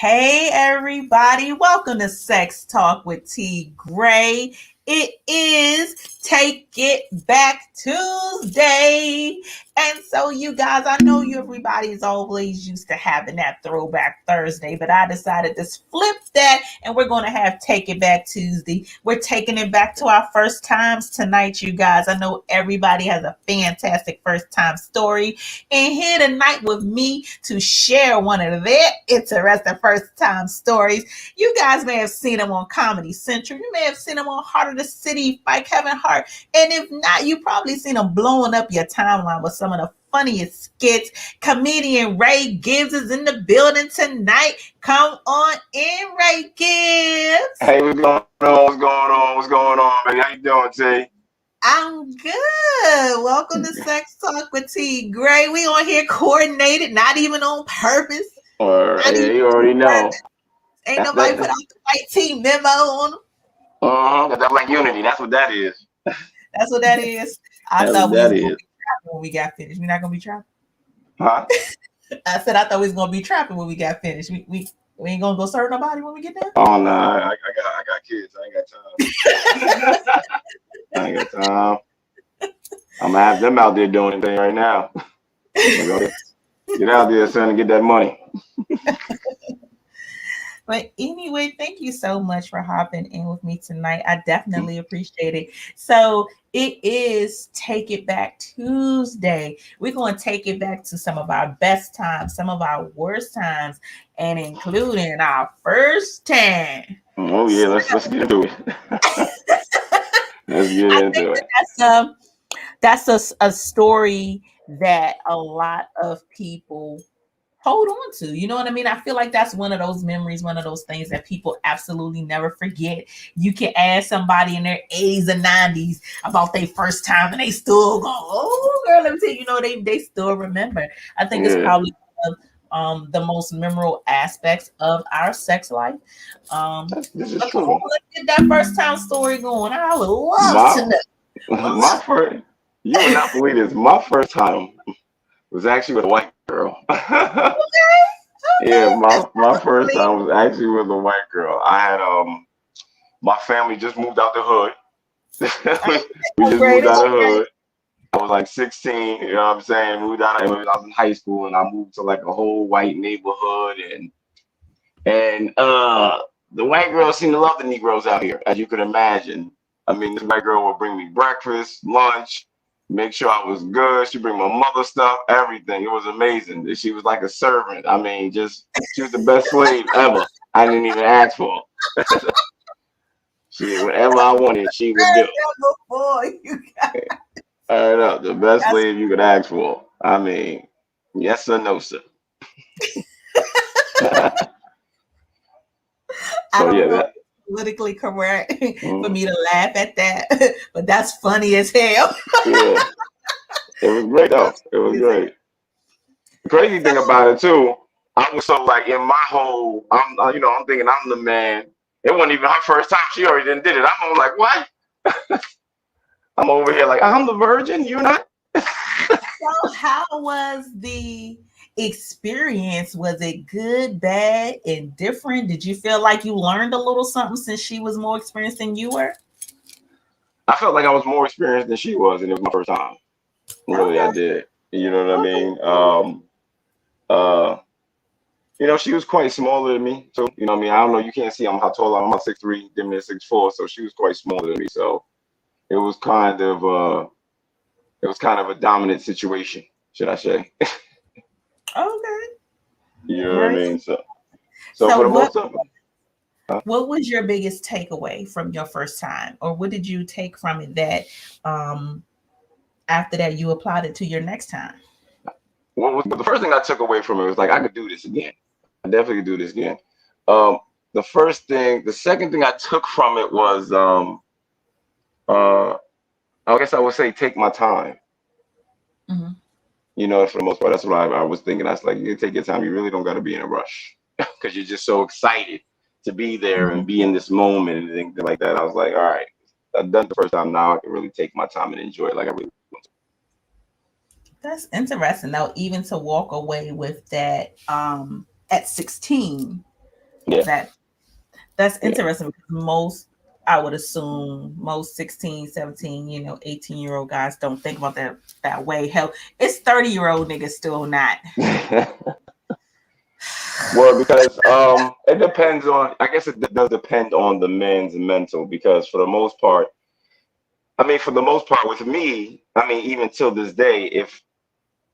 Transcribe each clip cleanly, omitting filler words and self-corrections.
Hey everybody, welcome to Sex Talk with T Gray. It is Take It Back Tuesday. And so you guys, I know everybody's always used to having that throwback Thursday, but I decided to flip that and we're going to have Take It Back Tuesday. We're taking it back to our first times tonight, you guys. I know everybody has a fantastic first time story. And here tonight with me to share one of their interesting first time stories. You guys may have seen them on Comedy Central. You may have seen them on Heart of the City by Kevin Hart. And if not, you probably seen them blowing up your timeline with some of the funniest skits. Comedian Rey Gibbs is in the building tonight. Come on in, Rey Gibbs. Hey, what's going on? What's going on, man? How you doing, T? I'm good. Welcome to Sex Talk with T Gray. We on here coordinated, not even on purpose. You already know. Ain't nobody put out the white team memo on them. That's like unity. That's what that is. That's what that is. I thought we was gonna be trapping when we got finished. We're not gonna be trapping. Huh? I said I thought we was gonna be trapping when we got finished. We ain't gonna go serve nobody when we get there. Oh no, I got kids. I ain't got time. I ain't got time. I'm gonna have them out there doing anything right now. Get out there, son, and get that money. But anyway, thank you so much for hopping in with me tonight. I definitely appreciate it. So it is Take It Back Tuesday. We're going to take it back to some of our best times, some of our worst times, and including our first time. Oh yeah, let's get into it. Let's get into it. That's a story that a lot of people hold on to. You know what I mean? I feel like that's one of those memories, one of those things that people absolutely never forget. You can ask somebody in their 80s and 90s about their first time and they still go, oh girl, let me tell you, they still remember. I think it's probably one of the most memorable aspects of our sex life. This is true. Let's get that first time story going. I would love to know. You would not believe this. My first time was actually with a white girl. Okay. Yeah, my first time was actually with a white girl. I had my family just moved out the hood. We just moved out the hood. I was like 16, you know what I'm saying? Moved out. I was in high school and I moved to like a whole white neighborhood and the white girls seem to love the Negroes out here, as you could imagine. I mean, this white girl would bring me breakfast, lunch, make sure I was good. She'd bring my mother stuff, everything. It was amazing. She was like a servant. I mean, she was the best slave ever. I didn't even ask for her. Whatever I wanted, she would do. I know, the best slave you could ask for. I mean, yes or no, sir. So yeah, politically correct for me to laugh at that, but that's funny as hell. Yeah, it was great though. It was great. The crazy thing about it too, I was so like in my whole, I'm thinking I'm the man. It wasn't even her first time. She already did it. I'm like, what? I'm over here like I'm the virgin. You're not. So how was the experience? Was it good, bad, indifferent? Did you feel like you learned a little something since she was more experienced than you were? I felt like I was more experienced than she was, and it was my first time. Really, I did. You know what I mean? She was quite smaller than me. So, you know what I mean? I don't know. You can't see how tall I'm. I'm 6'3", damn near 6'4". So she was quite smaller than me. So it was kind of a dominant situation, should I say? Okay. You know what I mean? So for the most of it. What was your biggest takeaway from your first time, or what did you take from it that after that you applied it to your next time? Well, the first thing I took away from it was like I could do this again. I definitely could do this again. The second thing I took from it was I guess I would say take my time. Mm-hmm. For the most part, that's what I was thinking. I was like, you take your time. You really don't got to be in a rush because you're just so excited to be there and be in this moment and things like that. I was like, all right, I've done it the first time. Now I can really take my time and enjoy it like I really want to. That's interesting, though, even to walk away with that at 16. That that's interesting because I would assume most 16, 17, 18-year-old guys don't think about that way. Hell, it's 30-year-old niggas still not. Well, because it depends on. I guess it does depend on the man's mental. Because for the most part, with me, even till this day, if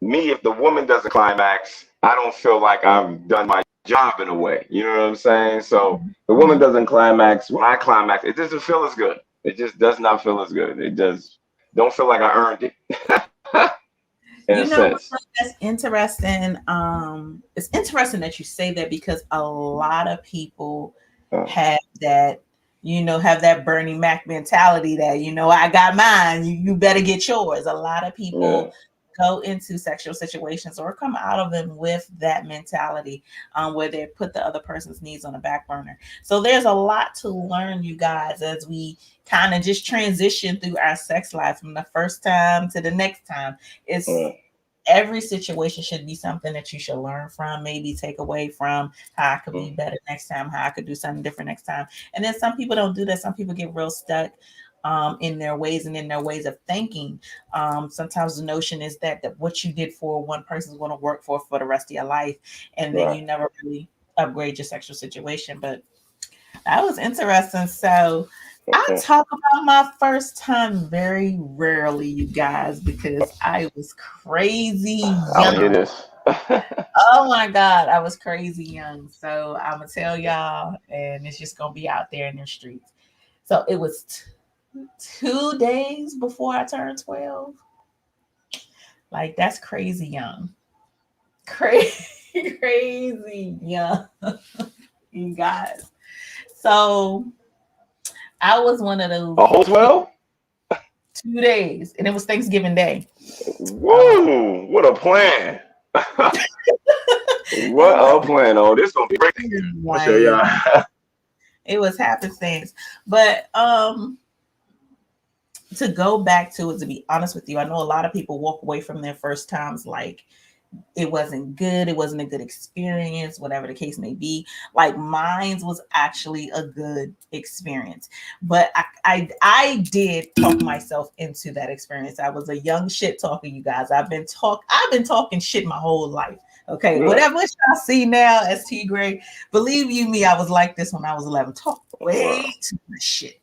the woman doesn't climax, I don't feel like I've done my job in a way. You know what I'm saying? So the woman doesn't climax. When I climax, it doesn't feel as good. It just does not feel as good. It just don't feel like I earned it. In a sense. That's interesting. It's interesting that you say that because a lot of people have that, have that Bernie Mac mentality that, I got mine, you better get yours. A lot of people go into sexual situations or come out of them with that mentality where they put the other person's needs on the back burner. So there's a lot to learn, you guys, as we kind of just transition through our sex life from the first time to the next time. It's every situation should be something that you should learn from, maybe take away from how I could be better next time, how I could do something different next time. And then some people don't do that. Some people get real stuck in their ways and in their ways of thinking. Sometimes the notion is that what you did for one person is going to work for the rest of your life. And then you never really upgrade your sexual situation. But that was interesting. So I talk about my first time very rarely, you guys, because I was crazy young. I hear this. Oh my God, I was crazy young. So I'm going to tell y'all, and it's just going to be out there in the streets. So it was 2 days before I turned 12. Like, that's crazy young. Crazy young, you guys. So I was one of those. A whole 12? 2 days, and it was Thanksgiving Day. Whoa! What a plan! What a plan! Oh, this is gonna be great. I'll show y'all. It was happenstance, but to go back to it, to be honest with you, I know a lot of people walk away from their first times like it wasn't good, it wasn't a good experience, whatever the case may be. Like mine was actually a good experience, but I did talk myself into that experience. I was a young shit talker, you guys. I've been talking shit my whole life. Okay, whatever y'all see now as T Gray, believe you me, I was like this when I was 11. Talk way too much shit.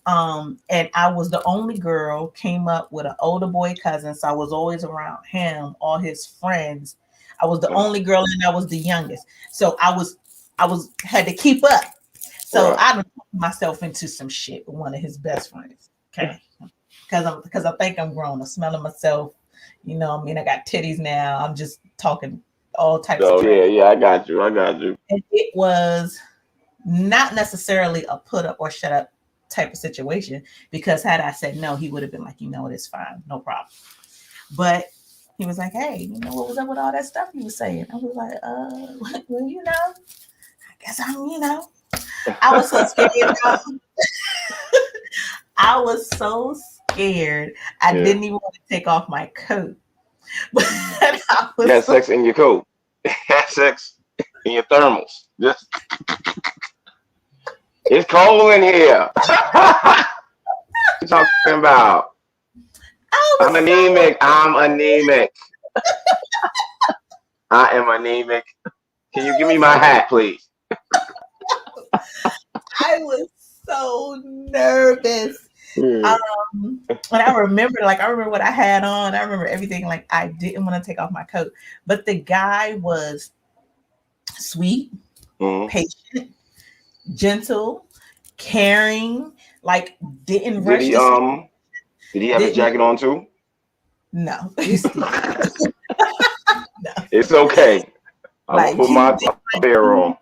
And I was the only girl, came up with an older boy cousin, so I was always around him, all his friends. I was the only girl and I was the youngest. So I had to keep up. So I talked myself into some shit with one of his best friends. Okay. Because I think I'm grown. I'm smelling myself. I got titties now. I'm just talking all types of trash. Yeah, I got you. And it was not necessarily a put up or shut up type of situation, because had I said no, he would have been like, it's fine, no problem. But he was like, hey, what was up with all that stuff you were saying? I was like, well, I guess I was so scared. I was so scared. I didn't even want to take off my coat. But you had sex in your coat. Had sex in your thermals. Just it's cold in here. What you talking about? I'm anemic. I am anemic. Can you give me my hat, please? I was so nervous. And I remember what I had on. I remember everything. Like, I didn't want to take off my coat. But the guy was sweet, patient, gentle, caring, like didn't rush. Did he have his jacket on too? No. No. It's okay. I'll put my hair on.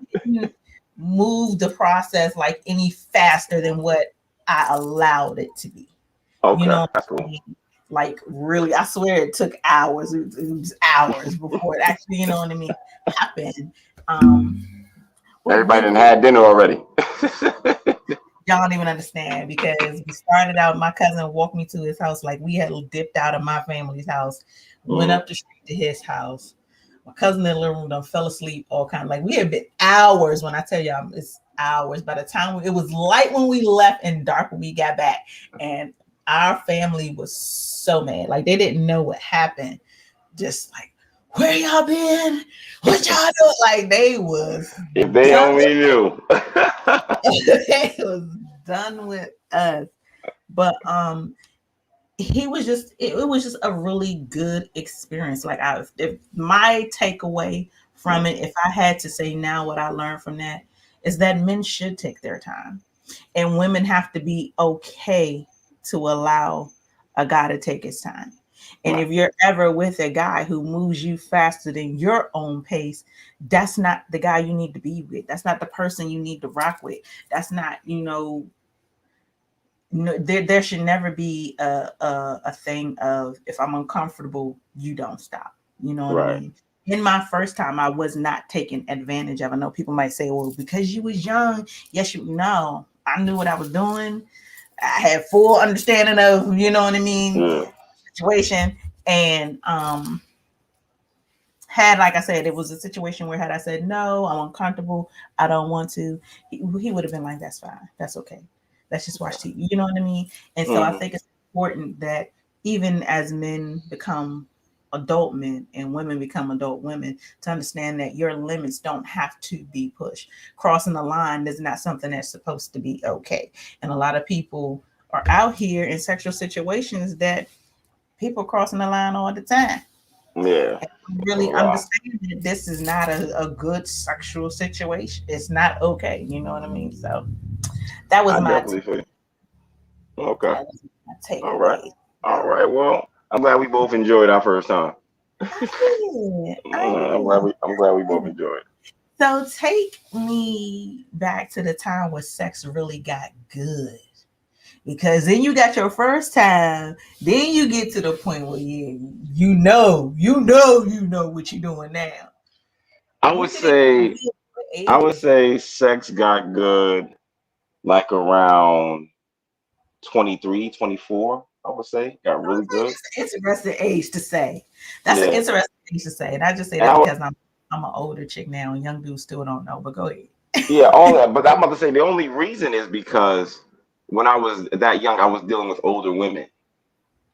Move the process like any faster than what I allowed it to be. Okay, that's cool. Like, really, I swear it took hours. It was hours before it actually, happened. Everybody done had dinner already. Y'all don't even understand, because we started out, my cousin walked me to his house like we had dipped out of my family's house, went up the street to his house. My cousin in the living room done fell asleep, all kind of like we had been hours. When I tell y'all, it's hours. By the time it was light when we left and dark when we got back, and our family was so mad. Like they didn't know what happened. Just like, where y'all been? What y'all doing? Like they was If they done. only knew. They was done with us. But he was just it was just a really good experience. Like if my takeaway from it, if I had to say now what I learned from that is that men should take their time and women have to be okay to allow a guy to take his time. And Right. if you're ever with a guy who moves you faster than your own pace, that's not the guy you need to be with. That's not the person you need to rock with. That's not, no, there should never be a thing of if I'm uncomfortable, you don't stop. You know what I Right. mean? In my first time, I was not taken advantage of. I know people might say, well, because you was young, yes, you know, I knew what I was doing. I had full understanding of, you know what I mean, Yeah. situation. And had, like I said, it was a situation where had I said, no, I'm uncomfortable, I don't want to, he would have been like, that's fine. That's okay. Let's just watch TV. You know what I mean? And so I Mm-hmm. think it's important that even as men become adult men and women become adult women, to understand that your limits don't have to be pushed. Crossing the line is not something that's supposed to be okay. And a lot of people are out here in sexual situations that people crossing the line all the time. Yeah. A Really lot. understand that this is not a good sexual situation. It's not okay. You know what I mean? So that was I my definitely feel you. Okay. that was my All right. takeaway. All So right. Well, I'm glad we both enjoyed our first time. I did. I I'm glad we both did. enjoyed. So take me back to the time where sex really got good. Because then you got your first time, then you get to the point where you know what you're doing now. I would When did it get say good? What I age would was it? say sex got good like around 23, 24. I would say got really Okay, good. that's an interesting age to say. That's an Yeah. interesting age to say, and I just say And that I would, because I'm an older chick now, and young dudes still don't know. But go ahead. yeah, all that. But I'm about to say the only reason is because when I was that young, I was dealing with older women.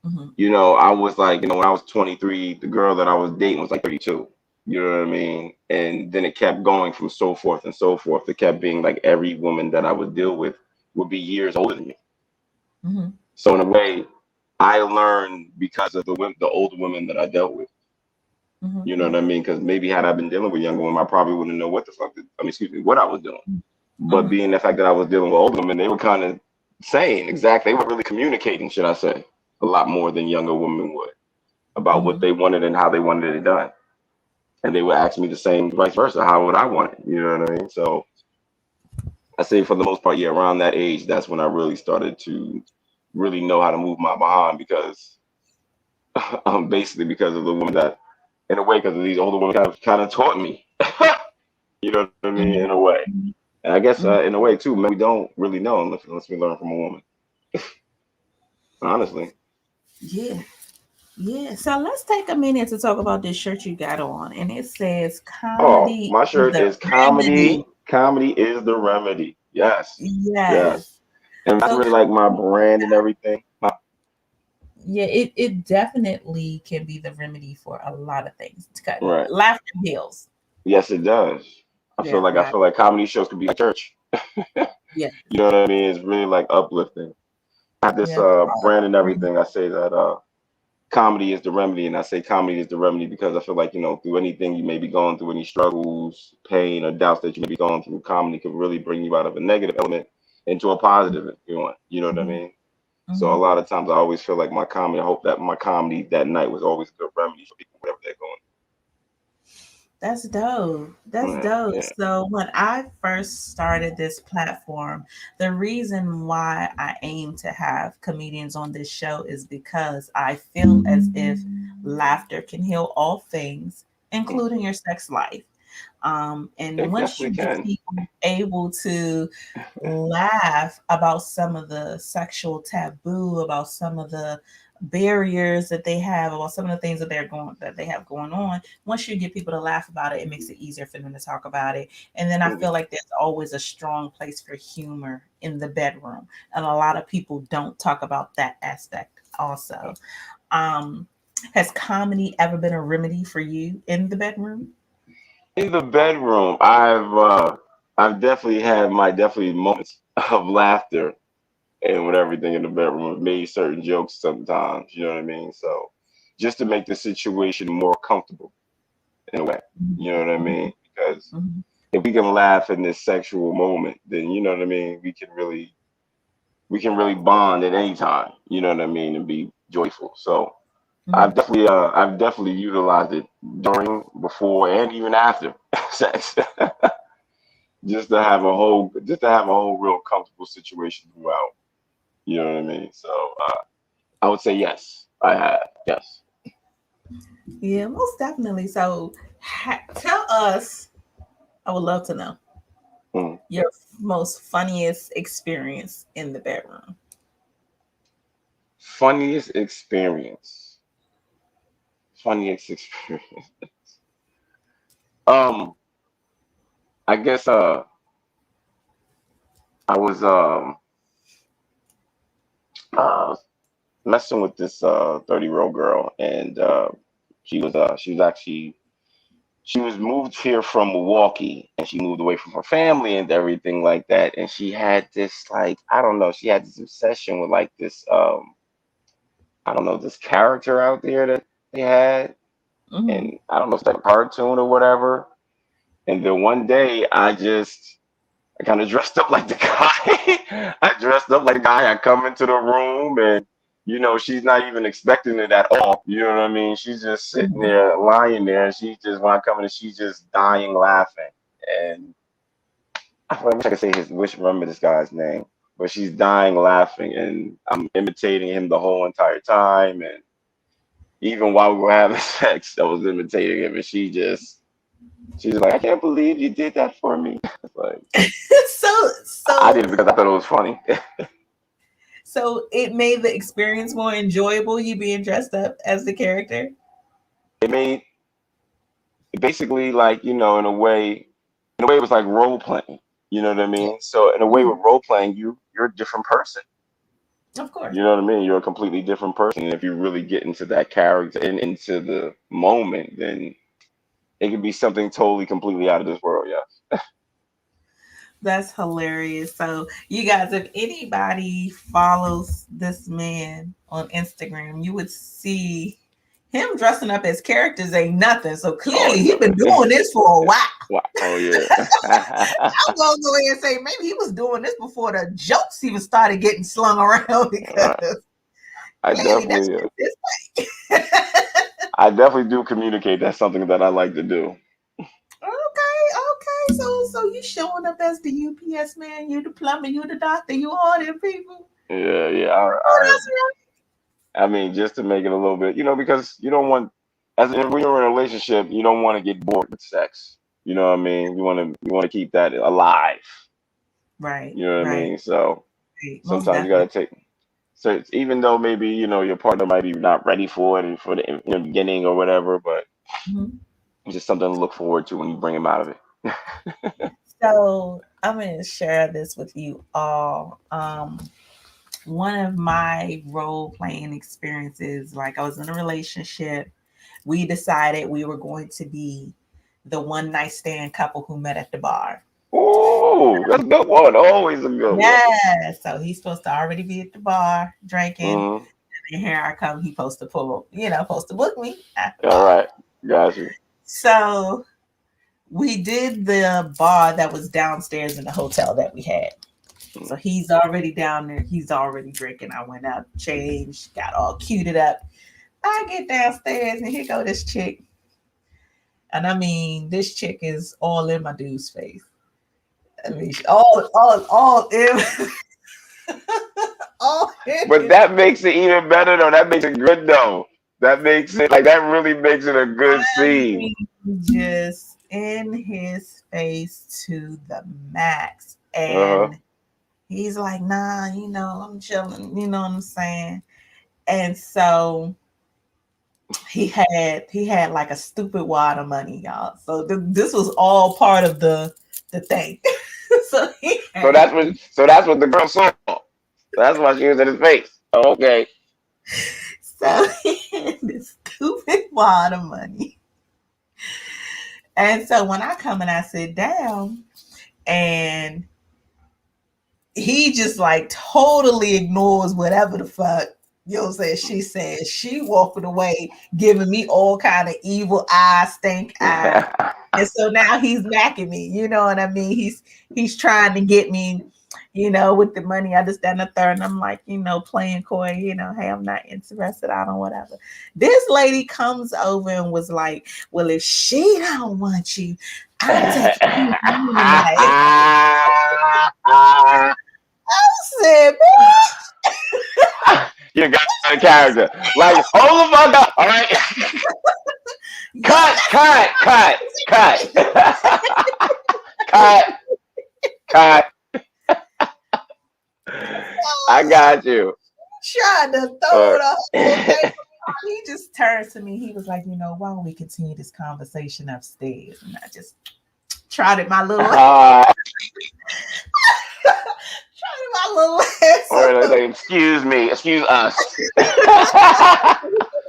Hmm. I was like, when I was 23, the girl that I was dating was like 32. You know what I mean? And then it kept going from so forth and so forth. It kept being like every woman that I would deal with would be years older than me. Hmm. So in a way, I learned because of the older women that I dealt with. You know what Hmm. I mean? Because maybe had I been dealing with younger women, I probably wouldn't know what the fuck. Excuse me, what I was doing. But Hmm. being the fact that I was dealing with older women, they were kind of saying exactly. They were really communicating, should I say, a lot more than younger women would about what Hmm. they wanted and how they wanted it done. And they would ask me the same, vice versa. How would I want it? You know what I mean? So I say for the most part, yeah, around that age, that's when I really started to really know how to move my behind because basically because of the woman that, in a way, because of these older women kind of taught me. You know what I mean? In a way, and I guess Hmm. in a way too, maybe we don't really know unless we learn from a woman. Honestly. Yeah. Yeah. So let's take a minute to talk about this shirt you got on, and it says Oh, "Comedy my is shirt the is remedy." comedy. Comedy is the remedy. Yes, yes, Yes. and that's So really like my brand and everything. yeah, it definitely can be the remedy for a lot of things. It's got Right. laughter heals. Yes, it does. Yeah, I laugh. feel like comedy shows could be like church. Yeah, You know what I mean? It's really like uplifting. I have this yeah. brand and everything. I say that comedy is the remedy, and I say comedy is the remedy because I feel like through anything you may be going through, any struggles, pain, or doubts that you may be going through, comedy can really bring you out of a negative element into a positive if you want. You know what I Hmm. mean? So a Hmm. lot of times I always feel like my comedy. I hope that my comedy that night was always a good remedy for people, whatever they're going That's dope. That's through. dope. Yeah, So when I first started this platform, the reason why I aim to have comedians on this show is because I feel as if laughter can heal all things, yeah. including your sex life. And It once definitely you get can. people able to laugh about some of the sexual taboo, about some of the barriers that they have, or some of the things that they have going on. Once you get people to laugh about it, it makes it easier for them to talk about it. And then I feel like there's always a strong place for humor in the bedroom, and a lot of people don't talk about that aspect also. um has comedy ever been a remedy for you in the bedroom? In the bedroom, I've definitely had my definitely moments of laughter and with everything in the bedroom. I've made certain jokes sometimes, you know what I mean? So just to make the situation more comfortable in a way, you know what I mean? Because Mhm. if we can laugh in this sexual moment, then you know what I mean, we can really bond at any time, you know what I mean, and be joyful. So Mhm. I've definitely utilized it during, before, and even after sex, just to have a whole real comfortable situation throughout. You know what I mean? So I would say yes, I have. Yes. Yeah, most definitely. So, tell us, I would love to know Mm. your most funniest experience in the bedroom. Funniest experience. Funniest experience. Um, I guess I was uh messing with this 30-year-old girl, and she was moved here from Milwaukee, and she moved away from her family and everything like that. And she had this, like, I don't know, she had this obsession with like this I don't know, this character out there that they had, Mm-hmm. and I don't know, it's like a cartoon or whatever. And then one day I kind of dressed up like the guy. I dressed up like the guy. I come into the room, and she's not even expecting it at all. You know what I mean? She's just sitting Mm-hmm. there, lying there, and when I come in, she's just dying laughing. And I wish I could say remember this guy's name, but she's dying laughing, and I'm imitating him the whole entire time. And even while we were having sex, I was imitating him, and she's like, I can't believe you did that for me. It's like, so I so did it because I thought it was funny. so it made the experience more enjoyable, you being dressed up as the character. It made basically, like, in a way it was like role playing. You know what I mean? So in a way with Mhm. role playing, you're a different person. Of course. You know what I mean? You're a completely different person. And if you really get into that character and into the moment, then it could be something totally completely out of this world. Yeah. That's hilarious. So, you guys, if anybody follows this man on Instagram, you would see him dressing up as characters ain't nothing. So Oh clearly, he's been no. doing this for a while. Wow. Oh yeah. I'm gonna go ahead and say maybe he was doing this before the jokes even started getting slung around because I clearly that's definitely, this way. I definitely do communicate. That's something that I like to do. Okay. So you showing up as the UPS man, you the plumber, you the doctor, you all them people. Yeah, yeah. Oh, that's I mean, just to make it a little bit, because you don't want, when you're in a relationship, you don't want to get bored with sex. You know what I mean? You want to keep that alive. right. You know what I Right. mean? So Right. Most sometimes you got definitely. to take. So even though maybe your partner might be not ready for it and for the beginning or whatever, but Mhm. it's just something to look forward to when you bring him out of it. So I'm going to share this with you all. One of my role playing experiences, like I was in a relationship, we decided we were going to be the one night stand couple who met at the bar. Oh, that's a good one. Always a good one. Yeah, so he's supposed to already be at the bar drinking. Hmm. And here I come, he supposed to supposed to book me at the All bar. right, got you. So we did the bar that was downstairs in the hotel that we had. So he's already down there. He's already drinking. I went out, changed, got all cuted up. I get downstairs and here go this chick. And I mean, this chick is all in my dude's face. I mean, all in, all in But his, that makes it even better, though. That makes it good, though. That makes it like that really makes it a good I scene. mean, just in his face to the max. Uh huh. And he's like, nah, I'm chilling. You know what I'm saying? And so he had like a stupid wad of money, y'all. So this was all part of the thing. So he So had, that's what the girl saw. That's why she was in his face. Oh, okay. so he had this stupid wad of money. And so when I come and I sit down, and he just like totally ignores whatever the fuck, you know what I'm saying, she said. She walking away giving me all kind of evil eye, stink eye. And so now he's macking me, you know what I mean? He's trying to get me, with the money. I just stand the third, and I'm like, playing coy, hey, I'm not interested. I don't whatever. This lady comes over and was like, well, if she don't want you, I'm taking you home tonight. I said, You got a character. Like, hold the fuck up, all right? Cut, cut, cut, cut. Cut, cut. I got you. trying to throw the whole thing. He just turned to me. He was like, why don't we continue this conversation upstairs? And I just trotted my little ass. Trotted my little ass. Or like, excuse me, excuse us.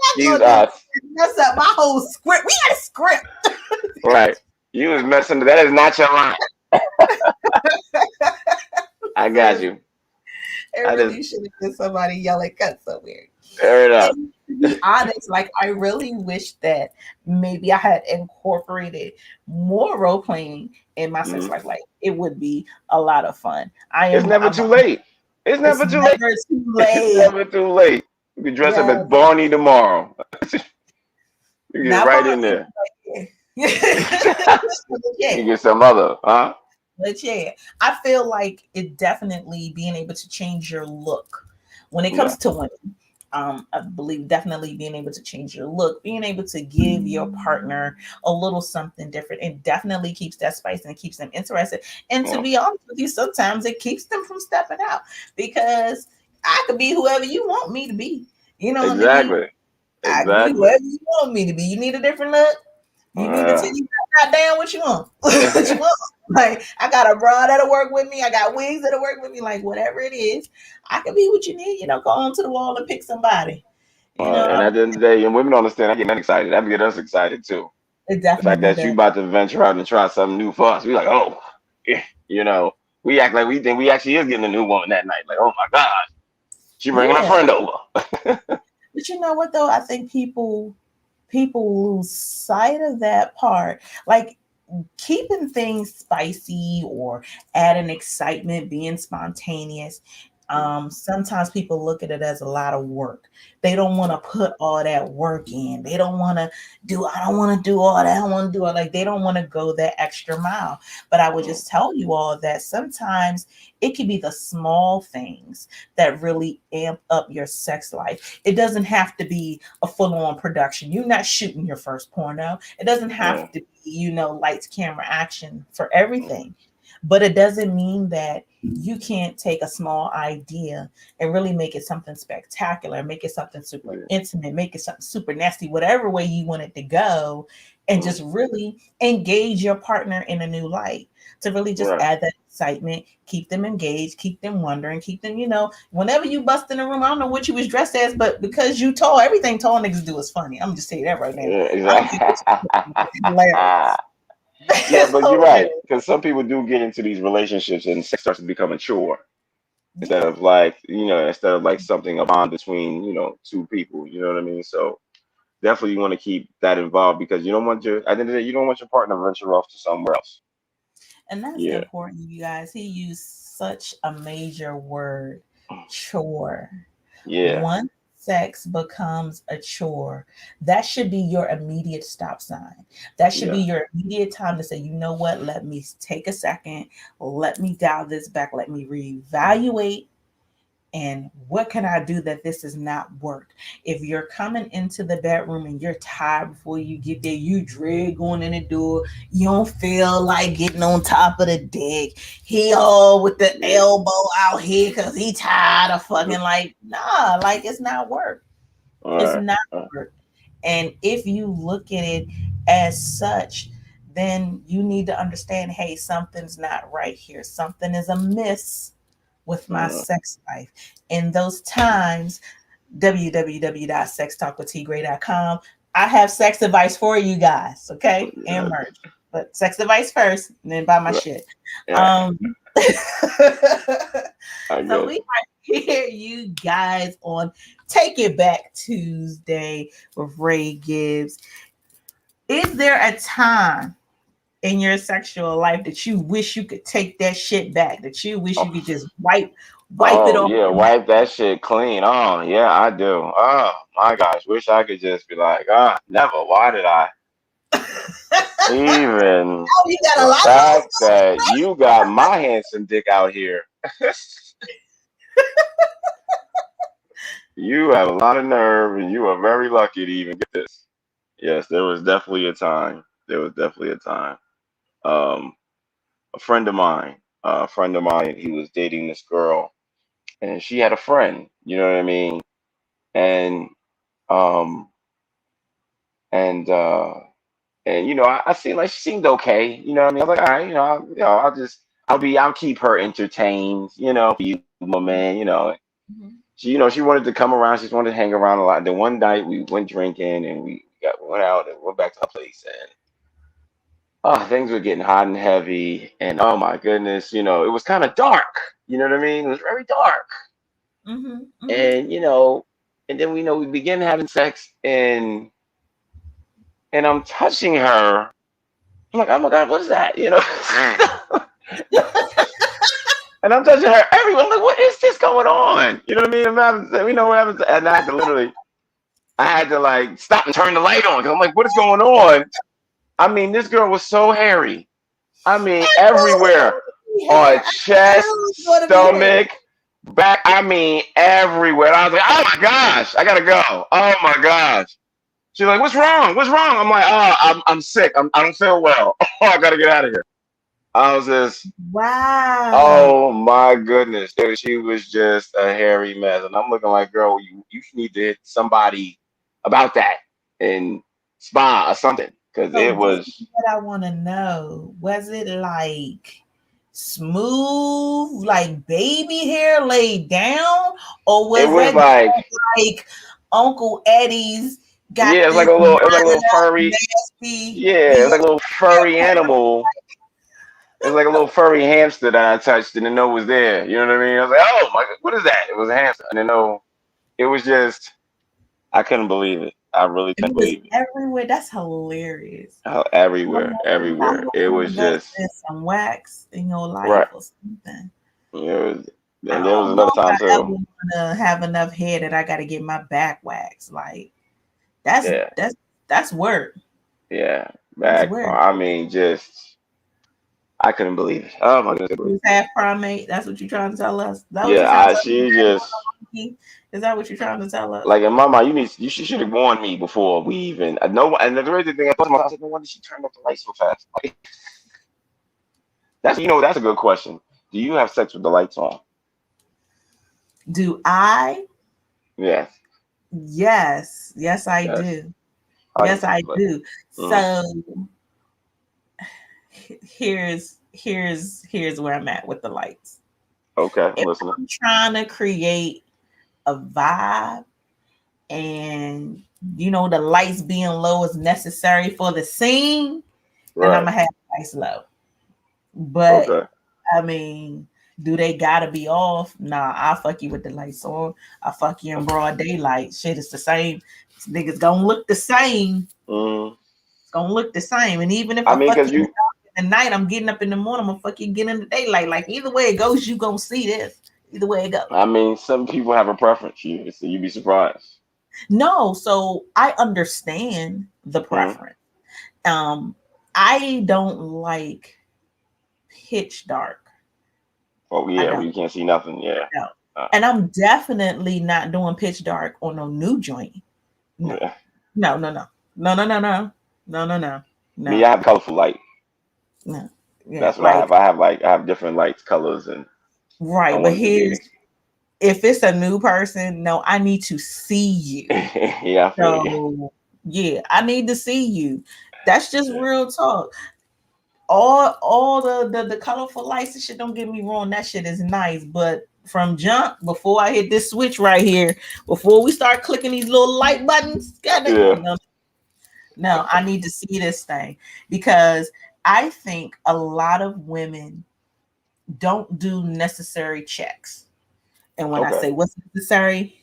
Excuse us. Mess up my whole script. We had a script. Right. You was messing. That is not your line. I got you. It really should have been somebody yelling cut somewhere. Fair enough. And to be honest, like I really wish that maybe I had incorporated more role playing in my sex life. Like it would be a lot of fun. It's never too late. It's never too late. It's never too late. You can dress up as Barney tomorrow. You get right in there. You get some other, huh? But yeah, I feel like it definitely being able to change your look when it comes to women. I believe definitely being able to change your look, being able to give your partner a little something different, it definitely keeps that spice and keeps them interested. And to be honest with you, sometimes it keeps them from stepping out because I could be whoever you want me to be. You know what I mean? I could be whoever you want me to be. You need a different look. You need to tell you not down what you want. What you want. Like I got a bra that'll work with me. I got wigs that'll work with me. Like whatever it is, I can be what you need. Go onto the wall and pick somebody. And at the end of the day, and women don't understand, I get men excited. That get us excited too. It definitely the fact that you about to venture out and try something new for us. We like, oh, we act like we think we actually is getting a new woman that night. Like, oh my God, she bringing her friend over. But you know what though? I think people lose sight of that part. Like keeping things spicy or adding excitement, being spontaneous. Sometimes people look at it as a lot of work. They don't want to put all that work in. They don't want to I don't want to do all that. I don't want to do it. Like they don't want to go that extra mile. But I would just tell you all that sometimes it can be the small things that really amp up your sex life. It doesn't have to be a full-on production. You're not shooting your first porno. It doesn't have to be, lights, camera, action for everything. But it doesn't mean that you can't take a small idea and really make it something spectacular, make it something super intimate, make it something super nasty, whatever way you want it to go, and just really engage your partner in a new light to really just add that excitement, keep them engaged, keep them wondering, keep them, whenever you bust in the room, I don't know what you was dressed as, but because you tall, everything tall niggas do is funny. I'm just saying that right now. Yeah, exactly. Yeah, but you're right. Because some people do get into these relationships and sex starts to become a chore instead of like something, a bond between, two people. You know what I mean? So definitely you want to keep that involved because you don't want at the end of the day, you don't want your partner to venture off to somewhere else. And that's important, you guys. He used such a major word, chore. Yeah. Once sex becomes a chore, that should be your immediate stop sign. That should be your immediate time to say, you know what, let me take a second, let me dial this back, let me reevaluate. And what can I do that this is not work? If you're coming into the bedroom and you're tired before you get there, you dread going in the door, you don't feel like getting on top of the dick. He all with the elbow out here because he tired of fucking like, nah, like it's not work. It's Right. not work. And if you look at it as such, then you need to understand, hey, something's not right here. Something is amiss with my Mm, sex life. In those times, www.sextalkwithtgray.com. I have sex advice for you guys, okay? And mm, merch. But sex advice first, and then buy my shit. right. Um I so get we it. are here, you guys, on Take It Back Tuesday with Ray Gibbs. Is there a time in your sexual life that you wish you could take that shit back? That you wish you Oh, could just wipe it oh off yeah, your mind? wipe that shit clean. Oh yeah, I do. Oh my gosh, wish I could just be like, never. Why did I even Oh, you got a the lot of those. fact that you got my handsome dick out here? You have a lot of nerve, and you are very lucky to even get this. Yes, there was definitely a time. There was definitely a time. Um, a friend of mine, he was dating this girl, and she had a friend. You know what I mean? And um, and and I seen like she seemed okay. You know what I mean? I was like, all right, I'll keep her entertained. For you, my man. Mhm. She wanted to come around. She just wanted to hang around a lot. Then one night we went drinking and went out and went back to her place and things were getting hot and heavy and oh my goodness, it was kind of dark. You know what I mean? It was very dark. Mhm. Mhm. And and then we begin having sex and I'm touching her. I'm like, oh my God, what is that? And I'm touching her everywhere. I'm like, what is this going on? You know what I mean? What happens? And I had to like stop and turn the light on because I'm like, what is going on? I mean, this girl was so hairy. I mean, I everywhere. know On hair. I chest, knew it was going to be hair. stomach, back. I mean, everywhere. I was like, oh my gosh, I gotta go. Oh my gosh. She's like, what's wrong? What's wrong? I'm like, oh, I'm sick. I don't feel well. Oh, I gotta get out of here. I was just, Wow. oh my goodness. She was just a hairy mess. And I'm looking like, girl, you need to hit somebody about that and spa or something. Because So it this is was, what I want to know. Was it like smooth, like baby hair laid down, or it was was that like, like Uncle Eddie's got yeah, this it was like a knotted little up furry. nasty Yeah, it was like a little furry haircut? animal. It was like a little furry hamster that I touched and didn't know was there. You know what I mean? I was like, oh my, what is that? It was a hamster. I didn't know. It was just, I couldn't believe it. I really And couldn't it was believe it. everywhere. That's hilarious. Everywhere, I everywhere. know It you was invested just in some wax in your life right. or something. It was, I and there was don't know another if time I ever too. want to have enough hair that I got to get my back waxed. Like that's Yeah, that's that's work. yeah. That's Back. work. I mean, just I couldn't believe it. Oh my You goodness. was half primate. That's what you're trying to tell us. Is that what you're Yeah, trying to tell us? she just Is that what you're trying to tell us? like in my mind, you should have warned me before we even. No, and the crazy thing I thought to myself, I said, no wonder she turned up the lights so fast. Like, that's a good question. Do you have sex with the lights on? Do I? Yes, Yes. Yes, I yes. do. I do Yes, too. I But do. mm, So here's where I'm at with the lights. okay, I'm If listening. I'm trying to create a vibe and the lights being low is necessary for the scene, then I'm Right. gonna have the lights low. But Okay. I mean, do they gotta be off? Nah, I'll fuck you with the lights on. I'll fuck you in broad daylight. Shit, it's the same. This nigga's gonna look the same. Mm, It's gonna look the same. And even if I I mean, fuck cause you you. in the night, I'm getting up in the morning, I'm gonna fuck you again in the daylight. Like either way it goes, you gonna see this. Either way it goes. I mean, some people have a preference. So you'd be surprised. No, so I understand the Mm. preference. Um, I don't like pitch dark. Oh I yeah, don't. we can't see nothing. Yeah. No. Uh, And I'm definitely not doing pitch dark on no new joint. No, yeah. no, no, no, no, no, no, no, no, no, no, Me, no, I have colorful light. no. Yeah, That's what I like have. I have different lights, colors, and I right. But want it to here's be. If it's a new person, no, I need to see you. Yeah, I feel you. So yeah, I need to see you. That's just real talk. All the colorful lights and shit, don't get me wrong, that shit is nice. But from jump, before I hit this switch right here, before we start clicking these little light buttons, God, Yeah. no, no, I need to see this thing because I think a lot of women don't do necessary checks. And when I Okay. say what's necessary,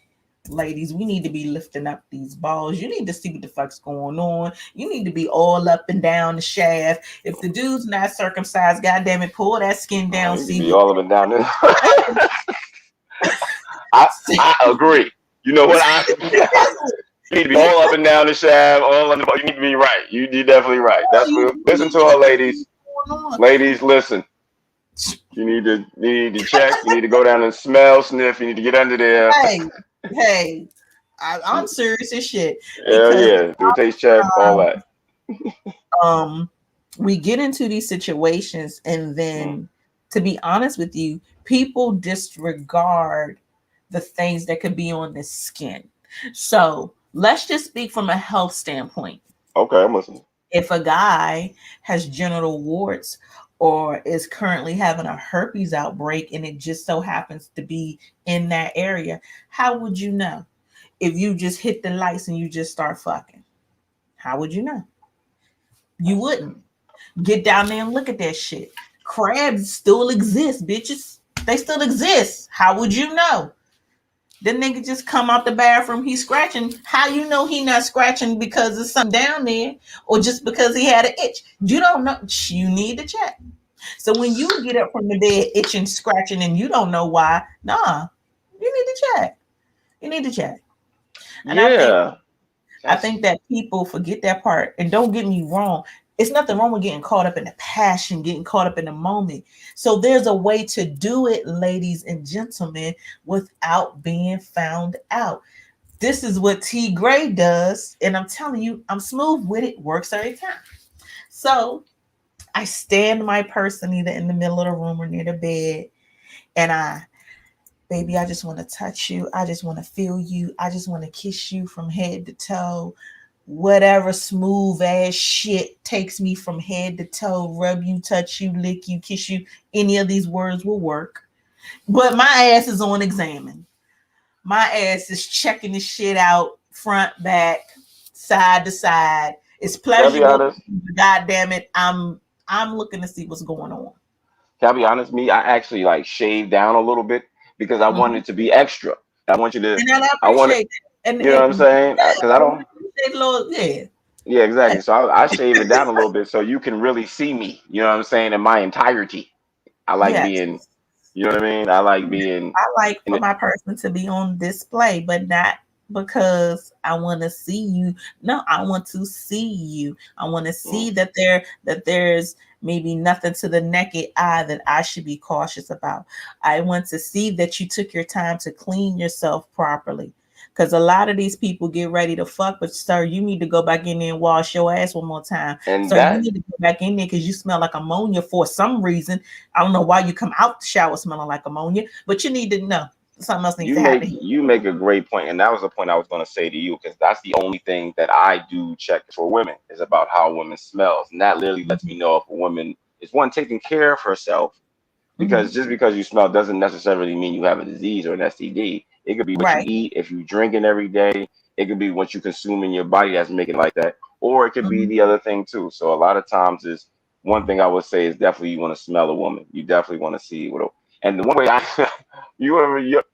ladies, we need to be lifting up these balls. You need to see what the fuck's going on. You need to be all up and down the shaft. If the dude's not circumcised, goddamn it, pull that skin down. You can See be what all up and down there. I agree. You know what? You need to be all up and down the shaft, all on the. You need to be right. You're definitely right. That's what. Listen to her, ladies. Ladies, listen. You need to check. You need to go down and smell, sniff. You need to get under there. Hey, hey, I'm serious as shit Hell because yeah. Do a taste check, all that. um we get into these situations and Mm. then, to be honest with you, people disregard the things that could be on the skin. So let's just speak from a health standpoint. Okay, I'm listening. If a guy has genital warts or is currently having a herpes outbreak and it just so happens to be in that area, how would you know? If you just hit the lights and you just start fucking, how would you know? You wouldn't. Get down there and look at that shit. Crabs still exist, bitches. They still exist. How would you know? The nigga just come out the bathroom, he's scratching. How you know he not scratching because there's something down there or just because he had an itch? You don't know. You need to check. So when you get up from the bed itching, scratching, and you don't know why, nah, you need to check. You need to check. And I think Yeah. I That's think that people forget that part. And don't get me wrong, it's nothing wrong with getting caught up in the passion, getting caught up in the moment. So there's a way to do it, ladies and gentlemen, without being found out. This is what T Gray does. And I'm telling you, I'm smooth with it, works every time. So I stand my person either in the middle of the room or near the bed, and baby, I just want to touch you. I just want to feel you. I just want to kiss you from head to toe. Whatever smooth ass shit takes me from head to toe, rub you, touch you, lick you, kiss you, any of these words will work. But my ass is on examine. My ass is checking this shit out, front, back, side to side. It's can I be pleasurable. honest? God damn it. I'm looking to see what's going on. Can I be honest? Me, I actually like shaved down a little bit because I Mhm. wanted to be extra. I want you to. And I I want it. appreciate that. You know what I'm saying? Yeah, Because I I don't. appreciate Lord, yeah. Yeah, exactly. So I shave it down a little bit so you can really see me. You know what I'm saying? In my entirety. I like Yes. being. You know what I mean? I like being. I like In for it. my person to be on display, but not because I want to see you. No, I want to see you. I want to see Mm. that there's maybe nothing to the naked eye that I should be cautious about. I want to see that you took your time to clean yourself properly. Because a lot of these people get ready to fuck, but sir, you need to go back in there and wash your ass one more time. And Sir, you that need to go back in there because you smell like ammonia for some reason. I don't know why you come out the shower smelling like ammonia, but you need to know something else needs you to make happen here. you make a great point, and that was the point I was going to say to you because that's the only thing that I do check for women is about how a woman smells, and that literally lets me know if a woman is one taking care of herself. Mm-hmm. Because just because you smell doesn't necessarily mean you have a disease or an STD. It could be what you Right. eat, if you drinking every day. It could be what you consume in your body that's making it like that, or it could be Mm-hmm. the other thing too. So a lot of times is one thing I would say is definitely you want to smell a woman. You definitely want to see what. And the one way I,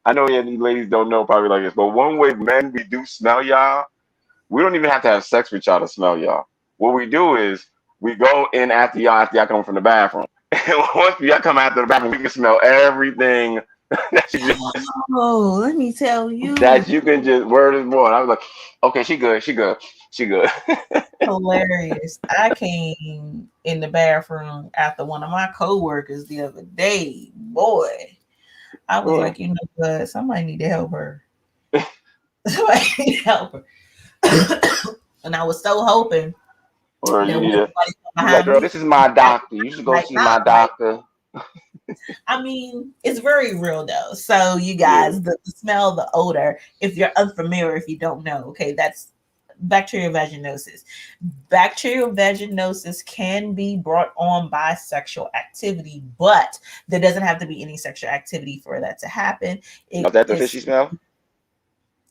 I know you ladies don't know probably like this, but one way men we do smell y'all, we don't even have to have sex with y'all to smell y'all. What we do is we go in after y'all come from the bathroom. And once y'all come after the bathroom, we can smell everything that you just Oh, let me tell you, that you can just word is born. I was like, okay, she good. hilarious. I came in the bathroom after one of my coworkers the other day. Boy, I was Mm. like, you know what? Somebody need to help her. Somebody need to help her. And I was so hoping Or that you when need to somebody come be like, behind girl, me, this is my I doctor. You should go like, see nah, my like, doctor. I mean, it's very real though. So you guys, the smell, the odor, if you're unfamiliar, if you don't know, okay, that's bacterial vaginosis. Bacterial vaginosis can be brought on by sexual activity, but there doesn't have to be any sexual activity for that to happen. Is It that the fishy is smell?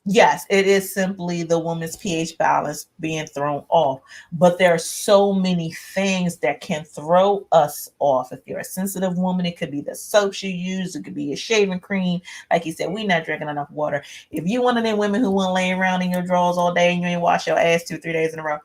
Yes, it is simply the woman's pH balance being thrown off. But there are so many things that can throw us off. If you're a sensitive woman, it could be the soaps you use, it could be your shaving cream. Like you said, we're not drinking enough water. If you one of them women who want to lay around in your drawers all day and you ain't wash your ass 2, 3 days in a row,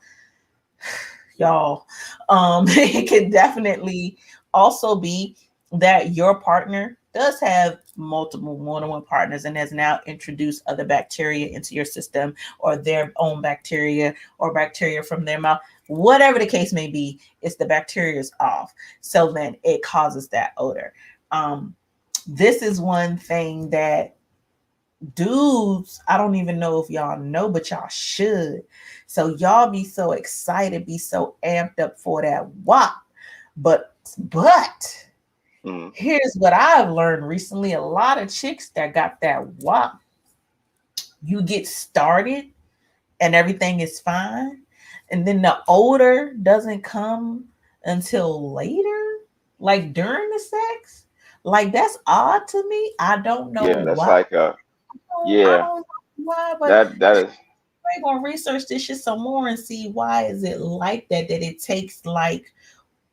y'all, it can definitely also be that your partner does have multiple more than one partners and has now introduced other bacteria into your system, or their own bacteria, or bacteria from their mouth. Whatever the case may be, it's the bacteria is off, so then it causes that odor. This is one thing that dudes, I don't even know if y'all know, but y'all should. So y'all be so excited, be so amped up for that WAP. But here's what I've learned recently. A lot of chicks that got that WAP, you get started and everything is fine. And then the odor doesn't come until later, like during the sex. Like, that's odd to me. I don't know Yeah, that's why. like I don't know why, but that is we're gonna research this shit some more and see why is it like that. That it takes like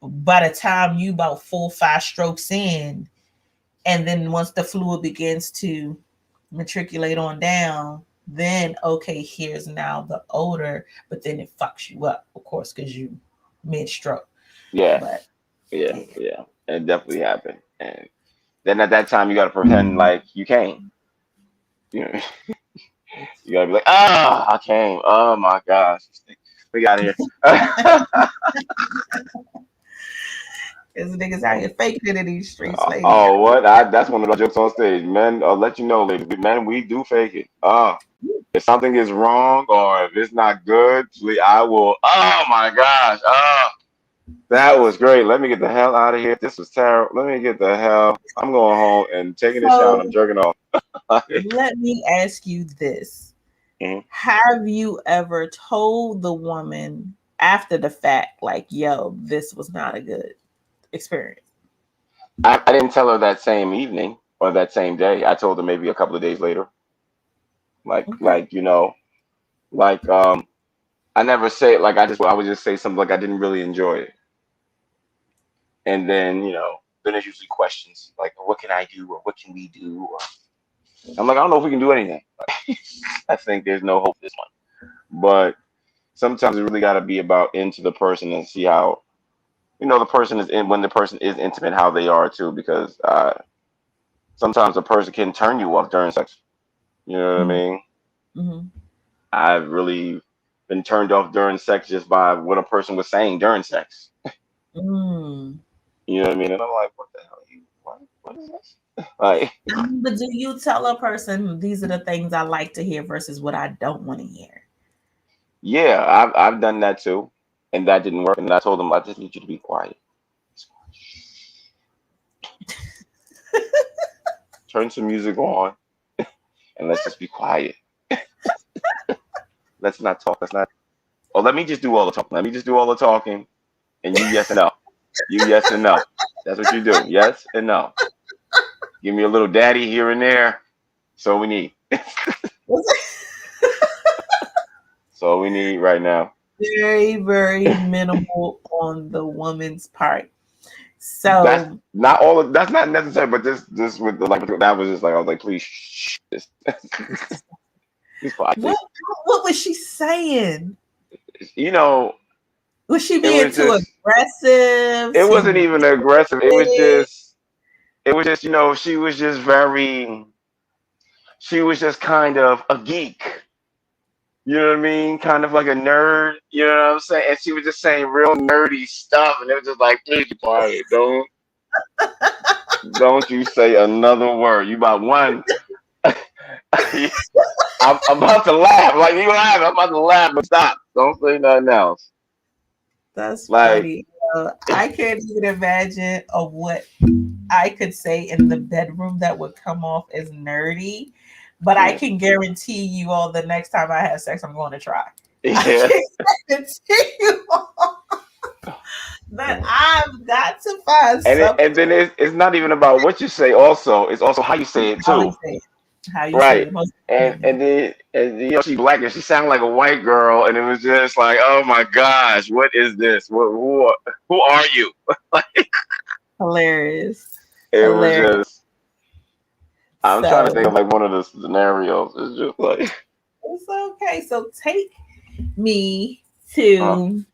by the time you about 4 or 5 strokes in, and then once the fluid begins to matriculate on down, then okay, here's now the odor, but then it fucks you up, of course, because you mid-stroke. yeah, But yeah, yeah. It definitely happened. And then at that time you gotta pretend like you came. You know, you gotta be like, I came. Oh my gosh. We got here. because niggas out here faking it in these streets, lady. Oh, what? That's one of the jokes on stage. Men, I'll let you know, ladies. Men, we do fake it. If something is wrong or if it's not good, I will. Oh my gosh. That was great. Let me get the hell out of here. This was terrible. Let me get the hell. I'm going home and taking a shower. And I'm So jerking off. let me ask you this. Mhm. Have you ever told the woman after the fact, like, yo, this was not a good experience? I didn't tell her that same evening or that same day. I told her maybe a couple of days later. Okay. Like I never say it like I would just say something like I didn't really enjoy it. And then, then there's usually questions like, what can I do or what can we do? Or I'm like, I don't know if we can do anything. I think there's no hope this one. But sometimes it really got to be about into the person and see how, the person is in when the person is intimate, how they are too, because sometimes a person can turn you off during sex. You know what I mean? Mm-hmm. I've really been turned off during sex just by what a person was saying during sex. Mm. You know what I mean? And I'm like, what the hell are you? What is this? Like, But do you tell a person these are the things I like to hear versus what I don't want to hear? yeah, I've done that too, and that didn't work. And I told them I just need you to be quiet. Turn some music on, and let's just be quiet. Let's not talk. Let's not. Oh, let me just do all the talking. Let me just do all the talking, and you yes and no. You yes and no. That's what you do. Yes and no. Give me a little daddy here and there. So we need. So we need right now. Very, very minimal on the woman's part. That's So not all. That's not necessary. But this with that was just like I was like, please, this, please quiet, what please. what was she saying? You know, Was she it being was too just. aggressive? It wasn't Too even aggressive. It was big? just. It was just. She was just very. She was just kind of a geek. You know what I mean? Kind of like a nerd. You know what I'm saying? And she was just saying real nerdy stuff, and it was just like, please be quiet. Don't you say another word. You about one. I'm about to laugh. Like you laugh. I'm about to laugh, but stop. Don't say nothing else. That's Like funny. I can't even imagine of what I could say in the bedroom that would come off as nerdy, but I Yeah. can guarantee you all the next time I have sex, I'm going to try. I Yeah. can guarantee you all that I've got to find And something. then it's not even about what you say. Also, it's also how you say it How you too. say it. How you say Right. it. Most And definitely. and then and she black and she sounded like a white girl, and it was just like, oh my gosh, what is this? Who are you? Hilarious. It was Hilarious. just. I'm trying to So think of like one of the scenarios. It's just like, it's okay. So take me uh, to,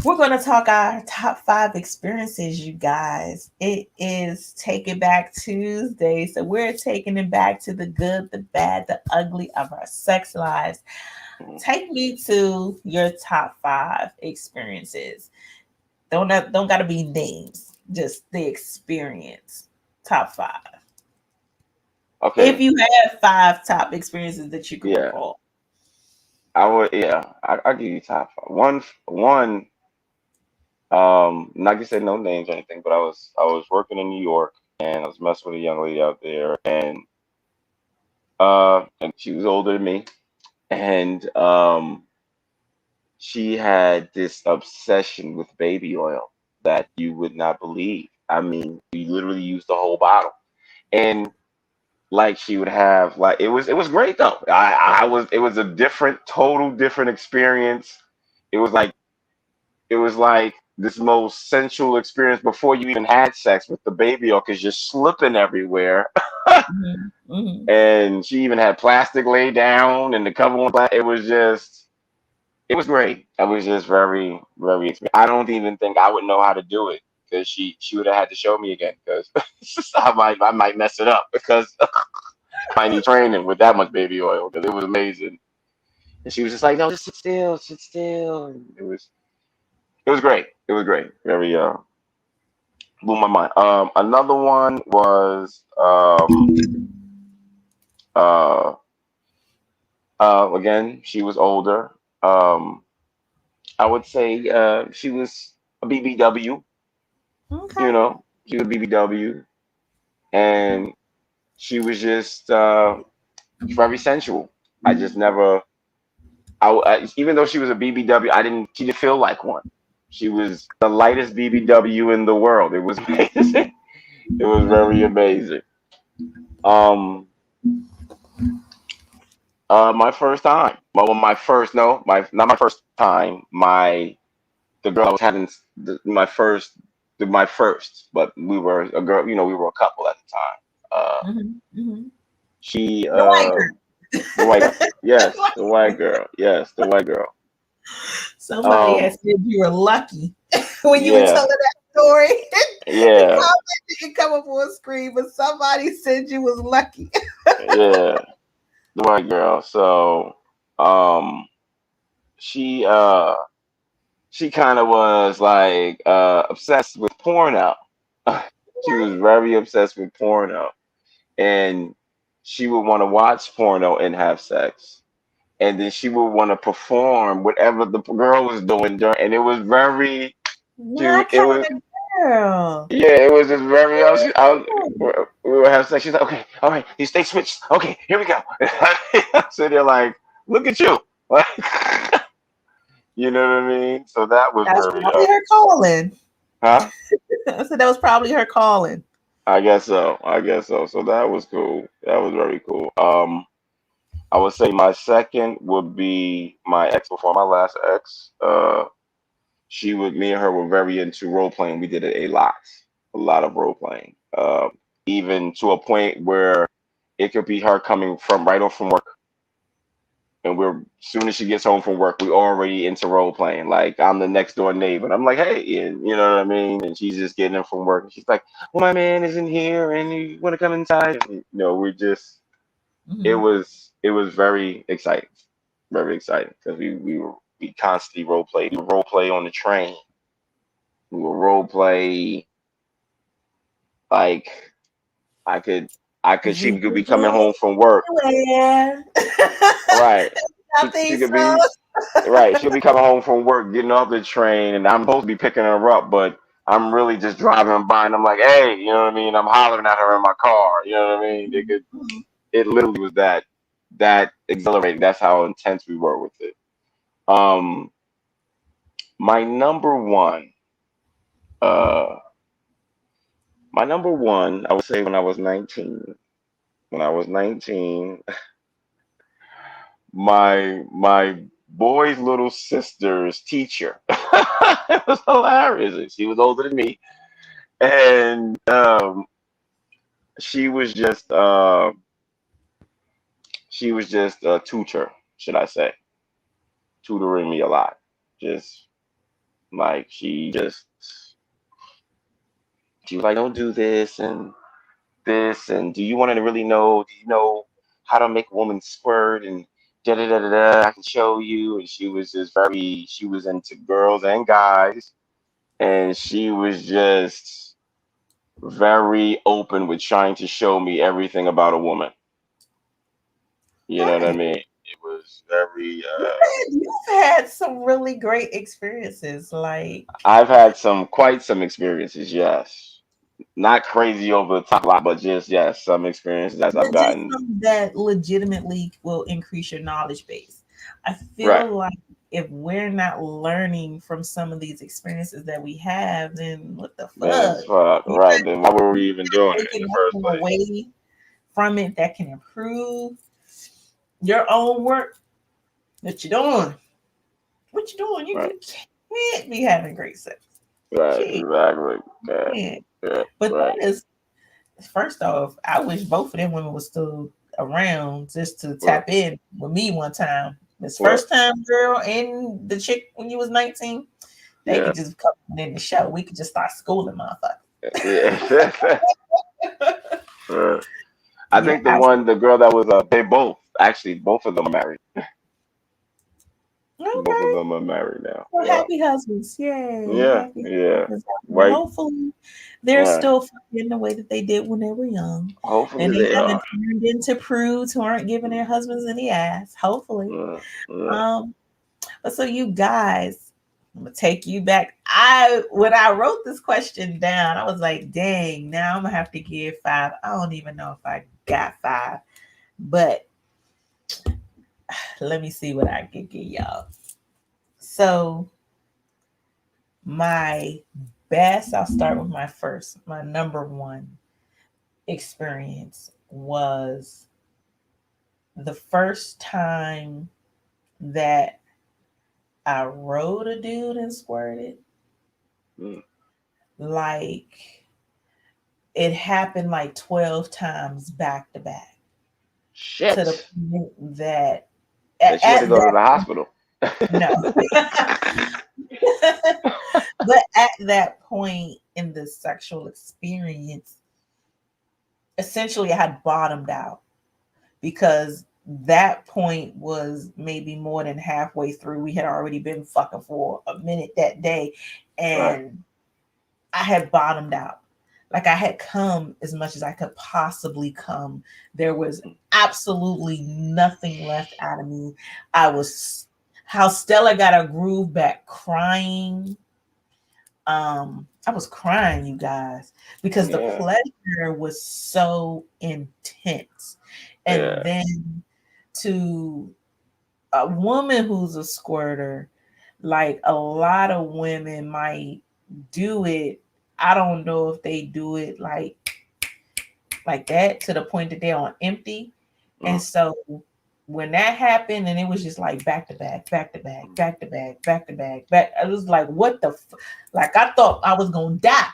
we're going to talk our top five experiences, you guys. It is Take It Back Tuesday. So we're taking it back to the good, the bad, the ugly of our sex lives. Take me to your top five experiences. Don't gotta be names, just the experience. Top five. If okay, you have five top experiences that you can yeah, recall. I would, yeah, I'll give you top five. One, not gonna say no names or anything, but I was working in New York and I was messing with a young lady out there, and she was older than me, and she had this obsession with baby oil that you would not believe. I mean, we literally used the whole bottle. And like she would have like it was great though. I was it was a total different experience. It was like it was like this most sensual experience before you even had sex with the baby oil because you're slipping everywhere. Mhm, mhm. And she even had plastic laid down and the cover on black. It was great. I was just very, very I don't even think I would know how to do it because she would have had to show me again because I might mess it up because I need training with that much baby oil because it was amazing. And she was just like, no, just sit still. And it was great. It was great. Very blew my mind. Another one was uh again, she was older. Um I would say she was a BBW, you Okay. know, she was a BBW, and she was just very sensual. I just never, even though she was a BBW, she didn't feel like one. She was the lightest BBW in the world. It was amazing. It was very amazing. Um, my first time. Well, my first, no, my not my first time. The girl I was having my first, but we were a girl. We were a couple at the time. Mhm, mhm. She, The white the white girl. Yes, girl. the white girl. Yes, the white girl. Somebody had Um, said you were lucky when you were yeah, telling that story. The yeah, comment didn't come up on screen, but somebody said you was lucky. yeah, the white girl. So, um, she, uh, she kind of was like obsessed with porno. She was very obsessed with porno, and she would want to watch porno and have sex, and then she would want to perform whatever the girl was doing during, and it was very My cute. It was kind of girl. Yeah, it was just very. We would have sex. She's like, okay, all right, you stay switched. Okay, here we go. So they're like, look at you, like, you know what I mean? So that was That's very, probably her calling. huh? So that was probably her calling. I guess so. I guess so. So that was cool. That was very cool. I would say my second would be my ex before my last ex. Me and her were very into role playing. We did it a lot of role playing. Even to a point where it could be her coming from right off from work, and soon as she gets home from work, we already into role playing. Like I'm the next door neighbor, and I'm like, hey, and you know what I mean. And she's just getting in from work, and she's like, well, my man isn't here, and you want to come inside? And, we're just. Mhm. It was very exciting because we constantly role play. We would role play on the train. We would role play like I could she You could be could coming go home from work. anywhere. Right. I She think could so. be right. She'll be coming home from work, getting off the train, and I'm supposed to be picking her up, but I'm really just driving by and I'm like, hey, you know what I mean? I'm hollering at her in my car. You know what I mean? It literally was that exhilarating. That's how intense we were with it. Um, my number one, uh, my number one, I would say when I was 19. When I was 19, my boy's little sister's teacher. It was hilarious. She was older than me, and she was just a tutor, should I say, tutoring me a lot. Just like she was like, don't do this, and do you want to really know? Do you know how to make a woman squirt and da da da da da? I can show you. And she was just she was into girls and guys, and she was just very open with trying to show me everything about a woman. You know what I Right. mean? It was very. You've had some really great experiences. Like, I've had quite some experiences. Yes, not crazy over the top lot, but just yes, some experiences that I've but just gotten. some that legitimately will increase your knowledge base. I Right. feel like if we're not learning from some of these experiences that we have, then what the Then fuck? it's fuck. You're Right. Then why were we even doing not it in taking the first nothing place? away from it that can improve your own work that you're doing. What you doing? Right. You can't be having great sex. Right. You Exactly. Yeah. can't. Yeah. But Right. that is, first off, I wish both of them women were still around just to Right. tap in with me one time. This Right. first time girl and the chick when you was 19, they Yeah. could just come in the show. We could just start schooling motherfuckers. Yeah. Right. I Yeah, think the girl that was they both actually both of them are married. Both of okay. them are married now. Well, Yeah. happy husbands. Yay. Yeah. Happy Yeah. husbands. And Right. hopefully they're Right. still fucking the way that they did when they were young. And Hopefully they they are. haven't turned into prudes who aren't giving their husbands any ass. Hopefully. Yeah. Um, but so you guys, I'm gonna take you back. When I wrote this question down, I was like, dang, now I'm gonna have to give five. I don't even know if I got five, but let me see what I can give y'all. So my I'll start with my number one experience was the first time that I rode a dude and squirted. Mm. Like, it happened like 12 times back to back, to the Shit. point that That you had to at go to that the hospital. no. But at that point in the sexual experience, essentially I had bottomed out, because that point was maybe more than halfway through. We had already been fucking for a minute that day, Right. and I had bottomed out. Like, I had come as much as I could possibly come. There was absolutely nothing left out of me. I was, how Stella got her groove back, crying. I was crying, you guys, because the Yeah. pleasure was so intense. And Yeah. then to a woman who's a squirter, like, a lot of women might do it. I don't know if they do it like that, to the point that they're on empty. And Mm. so when that happened, and it was just like back to back, back to back, back to back, back to back, back. I was like, what the like, I thought I was gonna die.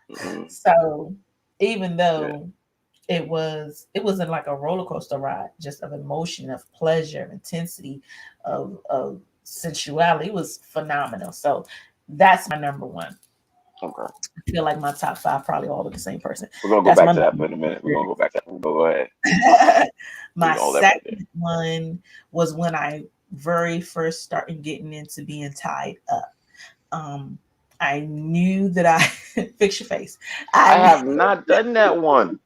Mm. So even Yeah. though it wasn't like a roller coaster ride, just of emotion, of pleasure, of intensity, of sensuality. It was phenomenal. So that's my number one. Okay. I feel like my top five probably all of the same person. We're gonna go That's back my to number that in a minute. We're gonna go back to that. Go ahead. one. We're My gonna hold that right there. second one was when I very first started getting into being tied up. Um, I knew that I fix your face. I I have not done that one.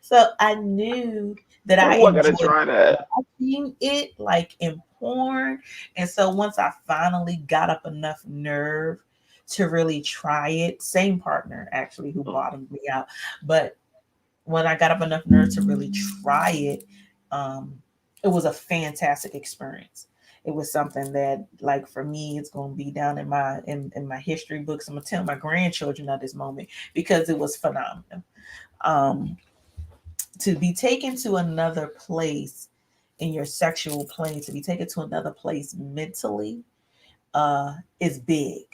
So I knew that I Oh, I gotta enjoyed try that. watching it, like in porn. And so once I finally got up enough nerve to really try it. Same partner actually who Mm. bottomed me out, but when I got up enough nerve to really try it, um, it was a fantastic experience. It was something that, like, for me, it's going to be down in my history books. I'm gonna tell my grandchildren at this moment because it was phenomenal. Um, to be taken to another place in your sexual plane, to be taken to another place mentally, is big.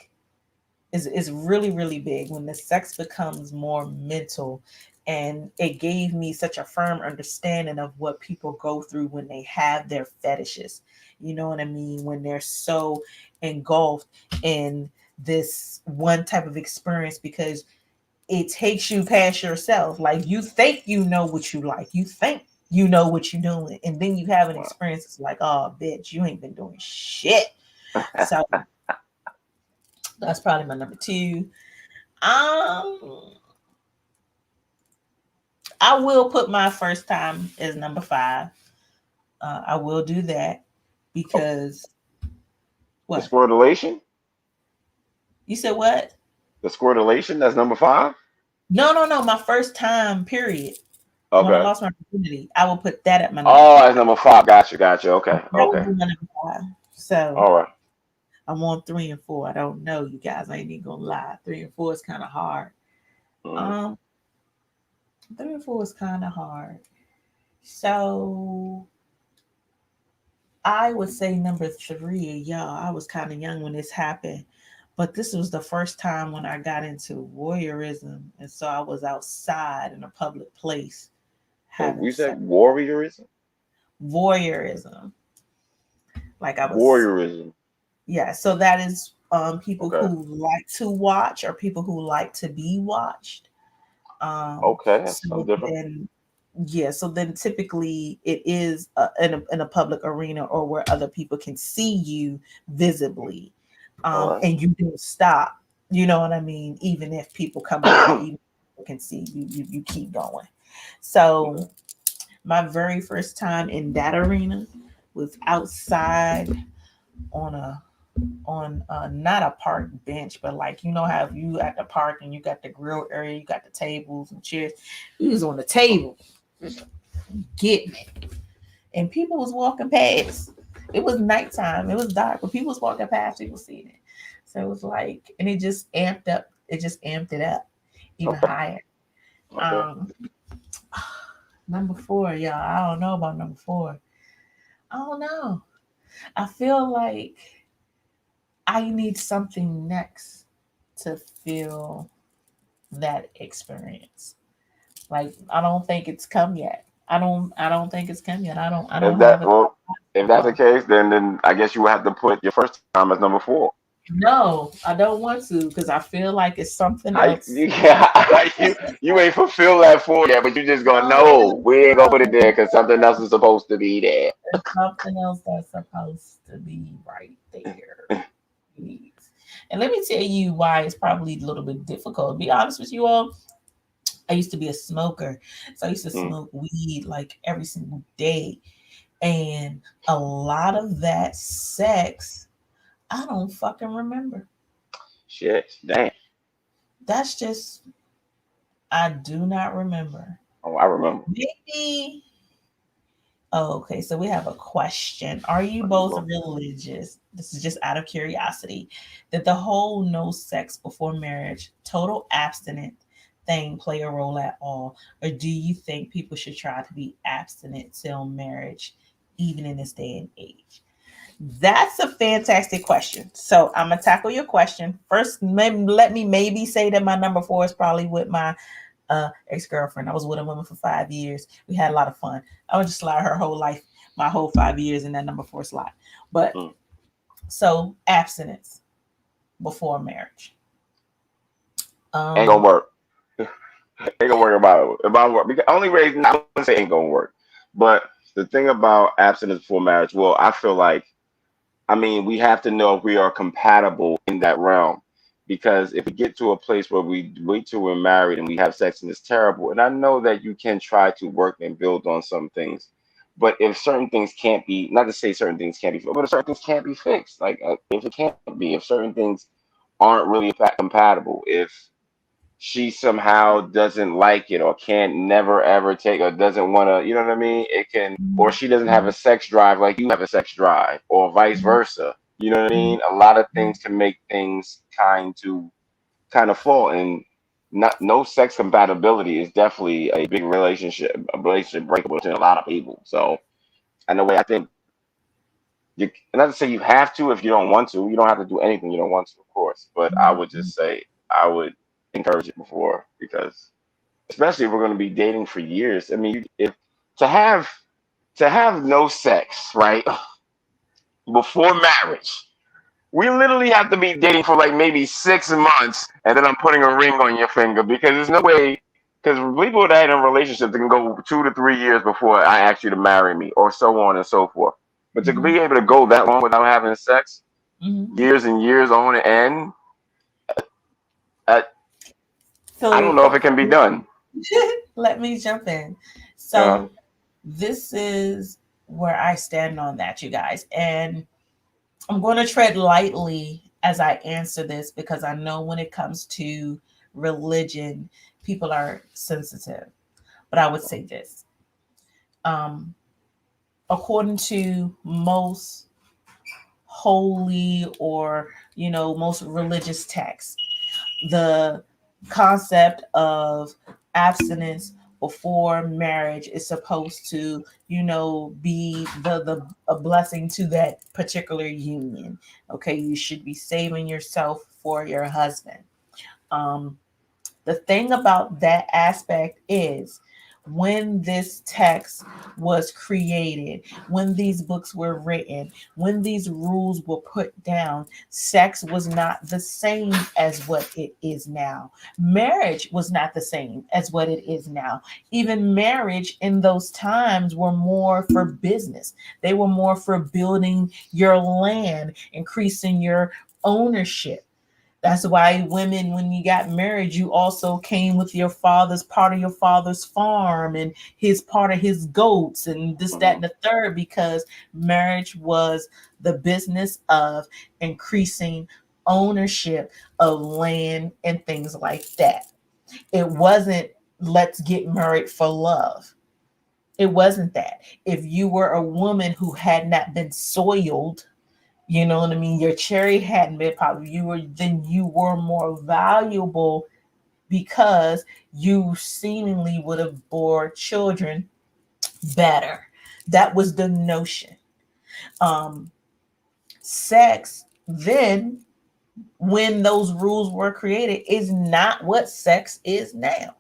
Is really really big when the sex becomes more mental, and it gave me such a firm understanding of what people go through when they have their fetishes. You know what I mean? When they're so engulfed in this one type of experience, because it takes you past yourself. Like, you think you know what you like, you think you know what you're doing, and then you have an Wow. experience. It's like, oh bitch, you ain't been doing shit. So that's probably my number two. um I will put my first time as number five. I will do that Oh, because the what? squirtulation? You said what? The squirtulation, that's number five? No, no, no. My first time, period. When I Okay. lost my virginity, I will put that at my number Oh, five. that's number five. Gotcha, gotcha. Okay, That would okay. be my number five. So All right. I'm on three and four. I don't know, you guys. I ain't even gonna lie. Three and four is kind of hard. Mm. Um, three and four is kind of hard. So I would say number three, y'all. I was kind of young when this happened, but this was the first time when I got into voyeurism, and so I was outside in a public place Wait, having we sex. said warriorism? Voyeurism, like I was, Voyeurism. yeah. So that is people Okay. who like to watch or people who like to be watched. Okay, that's So something different. then, yeah, so then typically it is in a public arena or where other people can see you visibly, All right. and you don't stop. You know what I mean? Even if people come by, even if people can see you, you keep going. So Okay. my very first time in that arena was outside on a not a park bench, but like, you know how you at the park and you got the grill area, you got the tables and chairs. We was on the table, just getting it, and people was walking past. It was nighttime, it was dark, but people was walking past, people seeing it. So it was like, and it just amped up. It just amped it up even Okay. higher. Okay. Um, number four, y'all. I don't know about number four. I don't know. I feel like I need something next to feel that experience. Like, I don't think it's come yet. I don't think it's come yet. I don't If have that a well, if so that's the far. case, then I guess you would have to put your first time as number four. No, I don't want to because I feel like it's something I else. yeah, you ain't fulfilled that four yet, but you just gonna No, know we ain't gonna put it there no, because something else is supposed to be there. there's something else that's supposed to be right there. Please. And let me tell you why it's probably a little bit difficult. To be honest with you all, I used to be a smoker. So I used to Mm, smoke weed like every single day. And a lot of that sex, I don't fucking remember. shit, damn. That's just, I do not remember. Oh, I remember. Maybe, oh, okay, so we have a question. Are you Oh, you both go. religious? This is just out of curiosity. Did the whole no sex before marriage, total abstinent thing play a role at all? Or do you think people should try to be abstinent till marriage, even in this day and age? That's a fantastic question. So I'm gonna tackle your question first. Let me maybe say that my number four is probably with my ex-girlfriend. I was with a woman for 5 years. We had a lot of fun. I would just slide her whole life, my whole 5 years in that number four slot. But Mm. so abstinence before marriage. Ain't gonna Um, work. Ain't gonna work about work. Because only reason I wouldn't say ain't gonna work, but the thing about abstinence before marriage, well, I feel like I mean we have to know if we are compatible in that realm. Because if we get to a place where we wait till we're married and we have sex and it's terrible, and I know that you can try to work and build on some things, but if certain things can't be, not to say certain things can't be, but if certain things can't be fixed, like if it can't be, if certain things aren't really compatible. If she somehow doesn't like it or can't never ever take or doesn't want to, you know what I mean? It can, or she doesn't have a sex drive like you have a sex drive, or vice versa. You know what I mean? A lot of things can make things kind of fall, and not no sex compatibility is definitely a relationship breakable between a lot of people. So in a way, I think you, not to say you have to if you don't want to. You don't have to do anything you don't want to, of course. But I would just say I would encourage it before, because especially if we're going to be dating for years. I mean, if to have to have no sex, right, before marriage, we literally have to be dating for like maybe 6 months, and then I'm putting a ring on your finger, because there's no way. Because people that are in a relationship, they can go 2 to 3 years before I ask you to marry me, or so on and so forth. But to be able to go that long without having sex, years and years on end, I, I don't So know if it can be done. let me jump in. Uh, So this is where I stand on that, you guys. And I'm going to tread lightly as I answer this, because I know when it comes to religion, people are sensitive. But I would say this. Um, According to most holy, or most religious texts, the concept of abstinence before marriage is supposed to be the a blessing to that particular union. Okay, you should be saving yourself for your husband. um the thing about that aspect is, when this text was created, when these books were written, when these rules were put down, sex was not the same as what it is now. Marriage was not the same as what it is now. Even marriage in those times were more for business. They were more for building your land, increasing your ownership. That's why women, when you got married, you also came with your father's part of your father's farm and his part of his goats and this, that, and the third, because marriage was the business of increasing ownership of land and things like that. It wasn't let's get married for love. It wasn't that. If you were a woman who had not been soiled, you know what I mean, your cherry hadn't been popped, you were more valuable, because you seemingly would have bore children better. That was the notion. um Sex then, when those rules were created, is not what sex is now.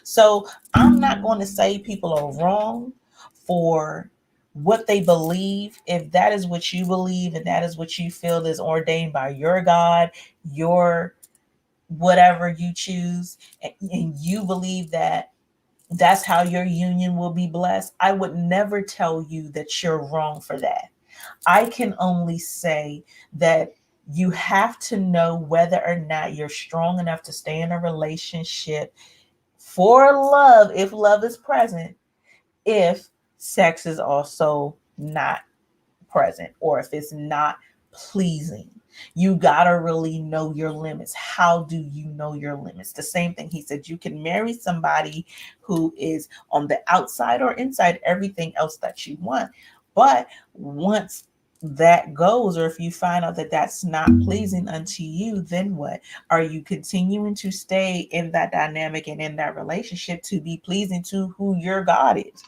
So I'm not going to say people are wrong for what they believe. If that is what you believe and that is what you feel is ordained by your God, your whatever you choose, and you believe that that's how your union will be blessed, I would never tell you that you're wrong for that. I can only say that you have to know whether or not you're strong enough to stay in a relationship for love, if love is present, if sex is also not present, or if it's not pleasing. You gotta really know your limits. How do you know your limits? The same thing he said, you can marry somebody who is on the outside or inside everything else that you want. But once that goes, or if you find out that that's not pleasing unto you, then what? Are you continuing to stay in that dynamic and in that relationship to be pleasing to who your God is?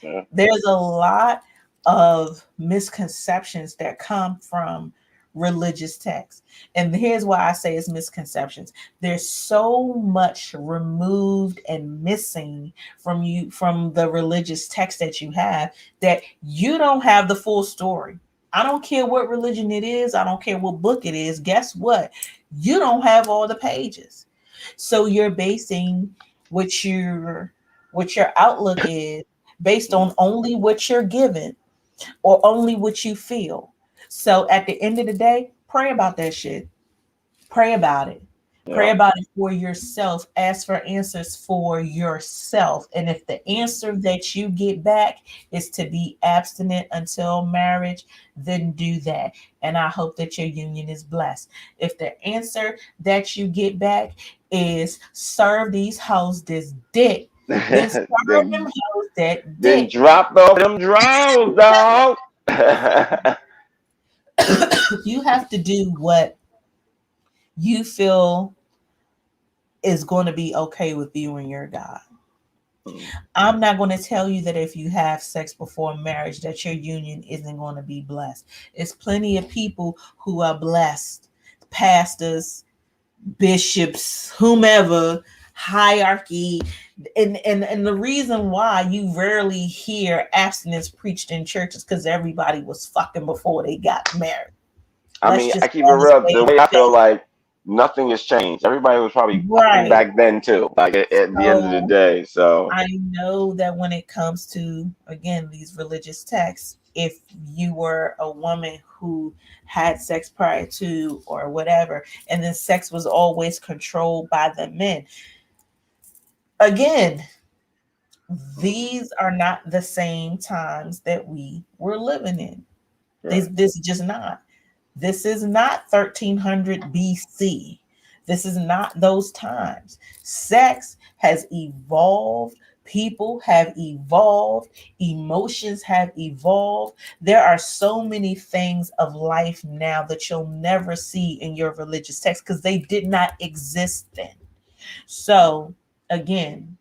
yeah. There's a lot of misconceptions that come from religious texts. And here's why I say it's misconceptions. There's so much removed and missing from the religious text that you have, that you don't have the full story. I don't care what religion it is, I don't care what book it is. Guess what? You don't have all the pages. So you're basing what your outlook is based on only what you're given, or only what you feel. So at the end of the day, pray about that shit. Pray about it. Pray Yeah. about it for yourself. Ask for answers for yourself. And if the answer that you get back is to be abstinent until marriage, then do that. And I hope that your union is blessed. If the answer that you get back is serve these hoes this dick, then serve them then hoes that then dick. drop off them draws, dog. You have to do what you feel is going to be okay with you and your God. I'm not going to tell you that if you have sex before marriage that your union isn't going to be blessed. It's plenty of people who are blessed, pastors, bishops, whomever, hierarchy, and the reason why you rarely hear abstinence preached in churches because everybody was fucking before they got married. I Let's mean, I just keep it call a real. The spade way I a feel spade. like nothing has changed. Everybody was probably fucking Right. back then too. Like at the end of the So day. So I know that when it comes to, again, these religious texts, if you were a woman who had sex prior to or whatever, and then sex was always controlled by the men, again, these are not the same times that we were living in. right. This is just not. This is not 1300 BC. This is not those times. Sex has evolved. People have evolved. Emotions have evolved. There are so many things of life now that you'll never see in your religious text because they did not exist then. So, again,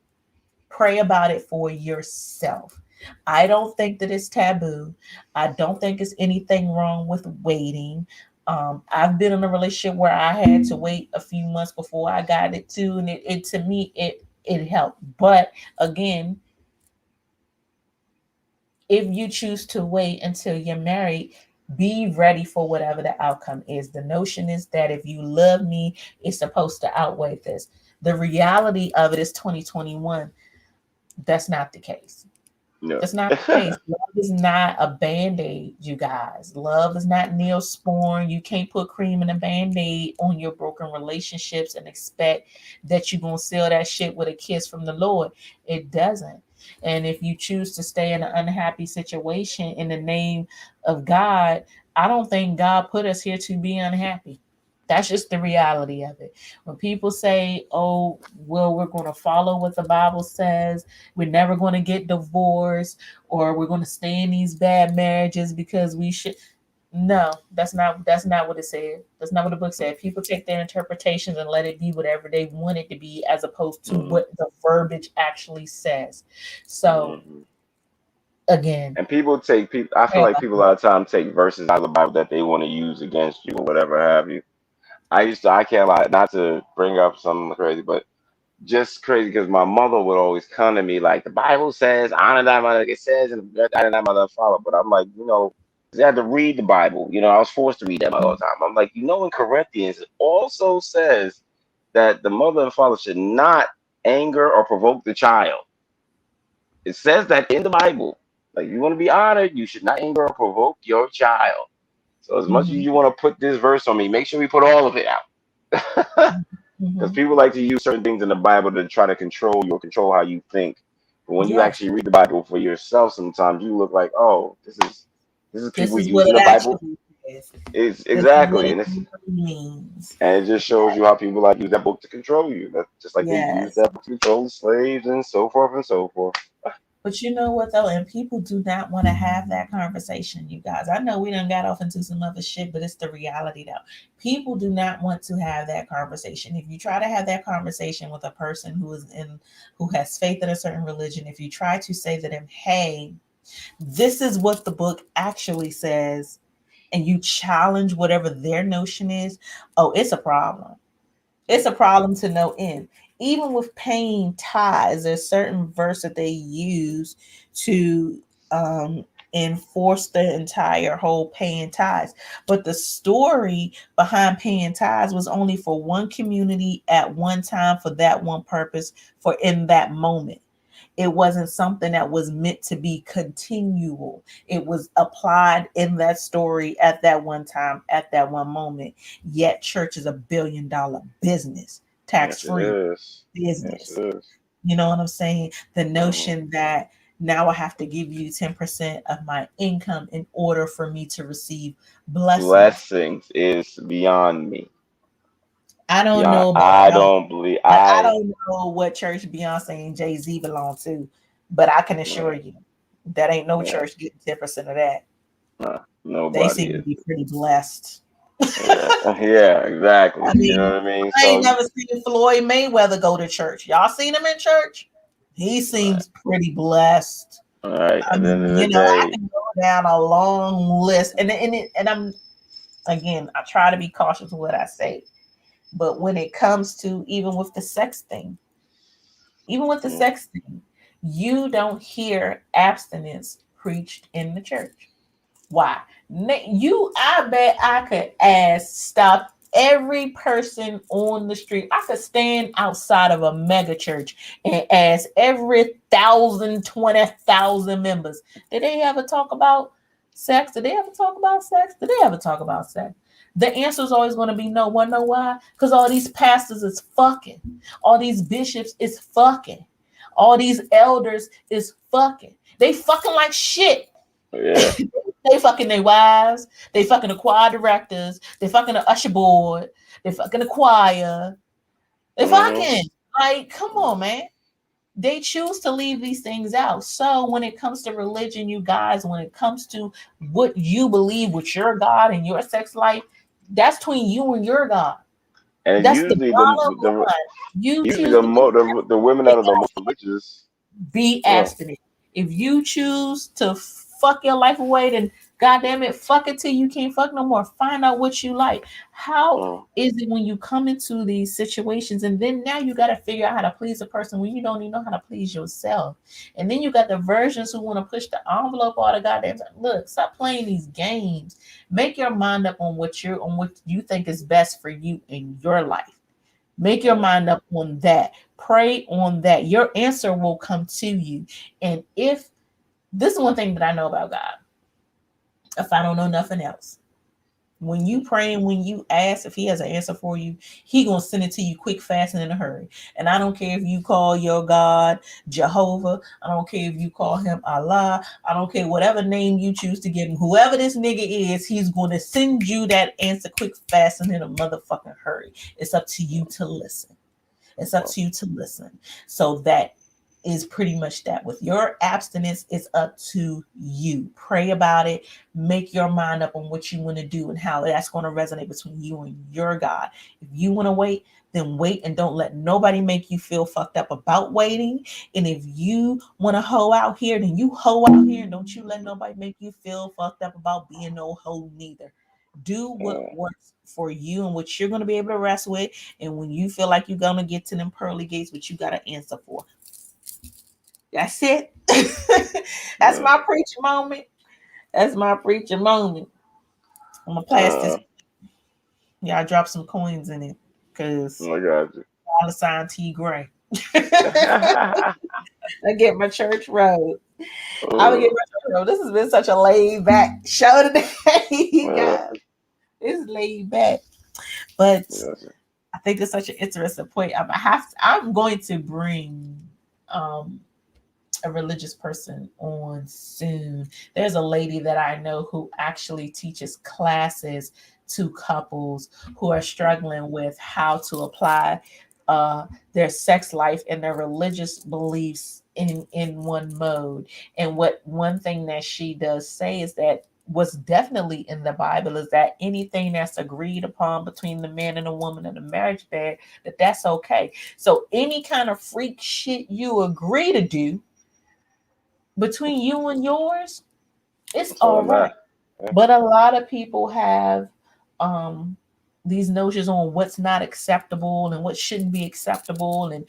pray about it for yourself. I don't think that it's taboo. I don't think it's anything wrong with waiting. I've been in a relationship where I had to wait a few months before I got it too, and it to me it helped. But again, if you choose to wait until you're married, be ready for whatever the outcome is. The notion is that if you love me, it's supposed to outweigh this. The reality of it is 2021. That's not the case. No. That's not the case. Love is not a band-aid, you guys. Love is not Neosporin. You can't put cream in a band-aid on your broken relationships and expect that you're gonna seal that shit with a kiss from the Lord. It doesn't. And if you choose to stay in an unhappy situation in the name of God, I don't think God put us here to be unhappy. That's just the reality of it. When people say, oh, well, we're going to follow what the Bible says, we're never going to get divorced, or we're going to stay in these bad marriages because we should. No, that's not what it said. That's not what the book said. People take their interpretations and let it be whatever they want it to be, as opposed to Mhm. what the verbiage actually says. So Mhm. again, And people take people. I feel pray like about people a lot of time take verses out of the Bible that they want to use against you or whatever have you. I can't lie, not to bring up something crazy, but just crazy because my mother would always come to me like the Bible says, honor thy mother. It says, and honor thy mother and father. But I'm like, I had to read the Bible. I was forced to read that all the it. time. I'm like, in Corinthians, it also says that the mother and father should not anger or provoke the child. It says that in the Bible. Like, you want to be honored, you should not anger or provoke your child. So as much as Mhm, you want to put this verse on me, make sure we put all of it out. Because mhm. people like to use certain things in the Bible to try to control you or control how you think. But when you Yes, actually read the Bible for yourself, sometimes you look like, oh, this is this people is what using it the Bible. actually is. It's This is what exactly, it and really means. it just shows you how people like use that book to control you. That's just like they use Yes. that book to control the slaves and so forth and so forth. But you know what though? And people do not want to have that conversation, you guys. I know we done got off into some other shit, but it's the reality though. People do not want to have that conversation. If you try to have that conversation with a person who has faith in a certain religion, if you try to say to them, hey, this is what the book actually says, and you challenge whatever their notion is, oh, it's a problem. It's a problem to no end. Even with paying tithes, there's certain verse that they use to enforce the entire whole paying tithes. But the story behind paying tithes was only for one community at one time for that one purpose for in that moment. It wasn't something that was meant to be continual. It was applied in that story at that one time, at that one moment. Yet church is $1 billion business, tax Yes, it free is. Yes, business. it is. You know what I'm saying? The Mhm. notion that now I have to give you 10% of my income in order for me to receive blessings. Blessings is beyond me. I don't Beyond, know about I y'all, don't believe but I don't know what church Beyonce and Jay-Z belong to. But I can assure uh, you that ain't no yeah, church getting 10% of that. They nobody seem to is. be pretty blessed. Yeah, yeah, exactly. I You know mean, what I mean? I So, ain't never seen Floyd Mayweather go to church. Y'all seen him in church? He right, seems pretty blessed. right. I At the mean, end of the I day, can go down a long list, and I'm again, I try to be cautious with what I say, but when it comes to even with the mm, sex thing, you don't hear abstinence preached in the church. Why? I bet I could stop every person on the street. I could stand outside of a mega church and ask every 1,000, 20,000 members, did they ever talk about sex? Did they ever talk about sex? Did they ever talk about sex? The answer is always going to be no. One, know why? Because all these pastors is fucking. All these bishops is fucking. All these elders is fucking. They fucking like shit. yeah. They fucking their wives. They fucking the choir directors. They fucking the usher board. They fucking the choir. They Hmm. fucking like, come on, man. They choose to leave these things out. So when it comes to religion, you guys, when it comes to what you believe with your God and your sex life, that's between you and your God. And That's the usually bottom the line. You usually choose to be the women that are the most religious. be Yeah. abstinent. If you choose to fuck your life away, then goddamn it, fuck it till you can't fuck no more. Find out what you like. How Mm, is it when you come into these situations and then now you got to figure out how to please a person when you don't even know how to please yourself? And then you got the versions who want to push the envelope all the goddamn time. Look, stop playing these games. Make your mind up on what you think is best for you in your life. Make your mm, mind up on that. Pray on that. Your answer will come to you. And if this is one thing that I know about God, if I don't know nothing else, when you pray and when you ask if he has an answer for you, he gonna send it to you quick, fast, and in a hurry. And I don't care if you call your God Jehovah. I don't care if you call him Allah. I don't care whatever name you choose to give him. Whoever this nigga is, he's gonna send you that answer quick, fast, and in a motherfucking hurry. It's up to you to listen. It's up mm, to you to listen. So that is pretty much that. With your abstinence, it's up to you. Pray about it. Make your mind up on what you want to do and how that's going to resonate between you and your God. If you want to wait, then wait and don't let nobody make you feel fucked up about waiting. And if you want to hoe out here, then you hoe out here and don't you let nobody make you feel fucked up about being no hoe neither. Do what mm. works for you and what you're going to be able to rest with. And when you feel like you're going to get to them pearly gates, what you got to answer for. That's it. That's Yeah. my preacher moment. That's my preacher moment. I'm going to pass this. Uh, Y'all drop some coins in it because I got you. $sign T Gray. I get my church road. I'm going to get Uh, my church road. This has been such a laid back show today, uh, guys. It's laid back. But yes. I think it's such an interesting point. I'm going to bring um, a religious person on soon. There's a lady that I know who actually teaches classes to couples who are struggling with how to apply their sex life and their religious beliefs in one mode. And what one thing that she does say is that what's definitely in the Bible is that anything that's agreed upon between the man and the woman in the marriage bed, that's okay. So any kind of freak shit you agree to do between you and yours, it's That's all all that right. matters. Yeah. But a lot of people have um these notions on what's not acceptable and what shouldn't be acceptable, and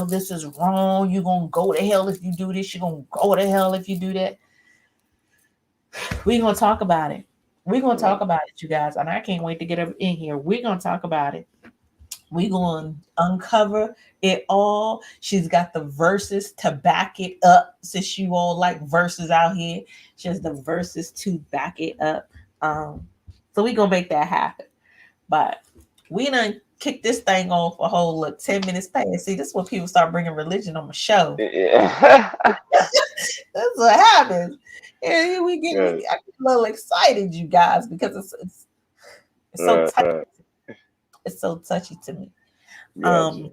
this is wrong. You're gonna go to hell if you do this, you're gonna go to hell if you do that. We're gonna talk about it. We're gonna talk Mm, about it, you guys, and I can't wait to get in here. We're gonna talk about it. We going to uncover it all. She's got the verses to back it up. Since you all like verses out here, she has the verses to back it up. So we gonna make that happen. But we done kick this thing off a whole 10 minutes past. See, this is when people start bringing religion on the show. Yeah. That's what happens. And here Good. I get a little excited, you guys, because it's so touchy. Right. It's so touchy to me. Gotcha.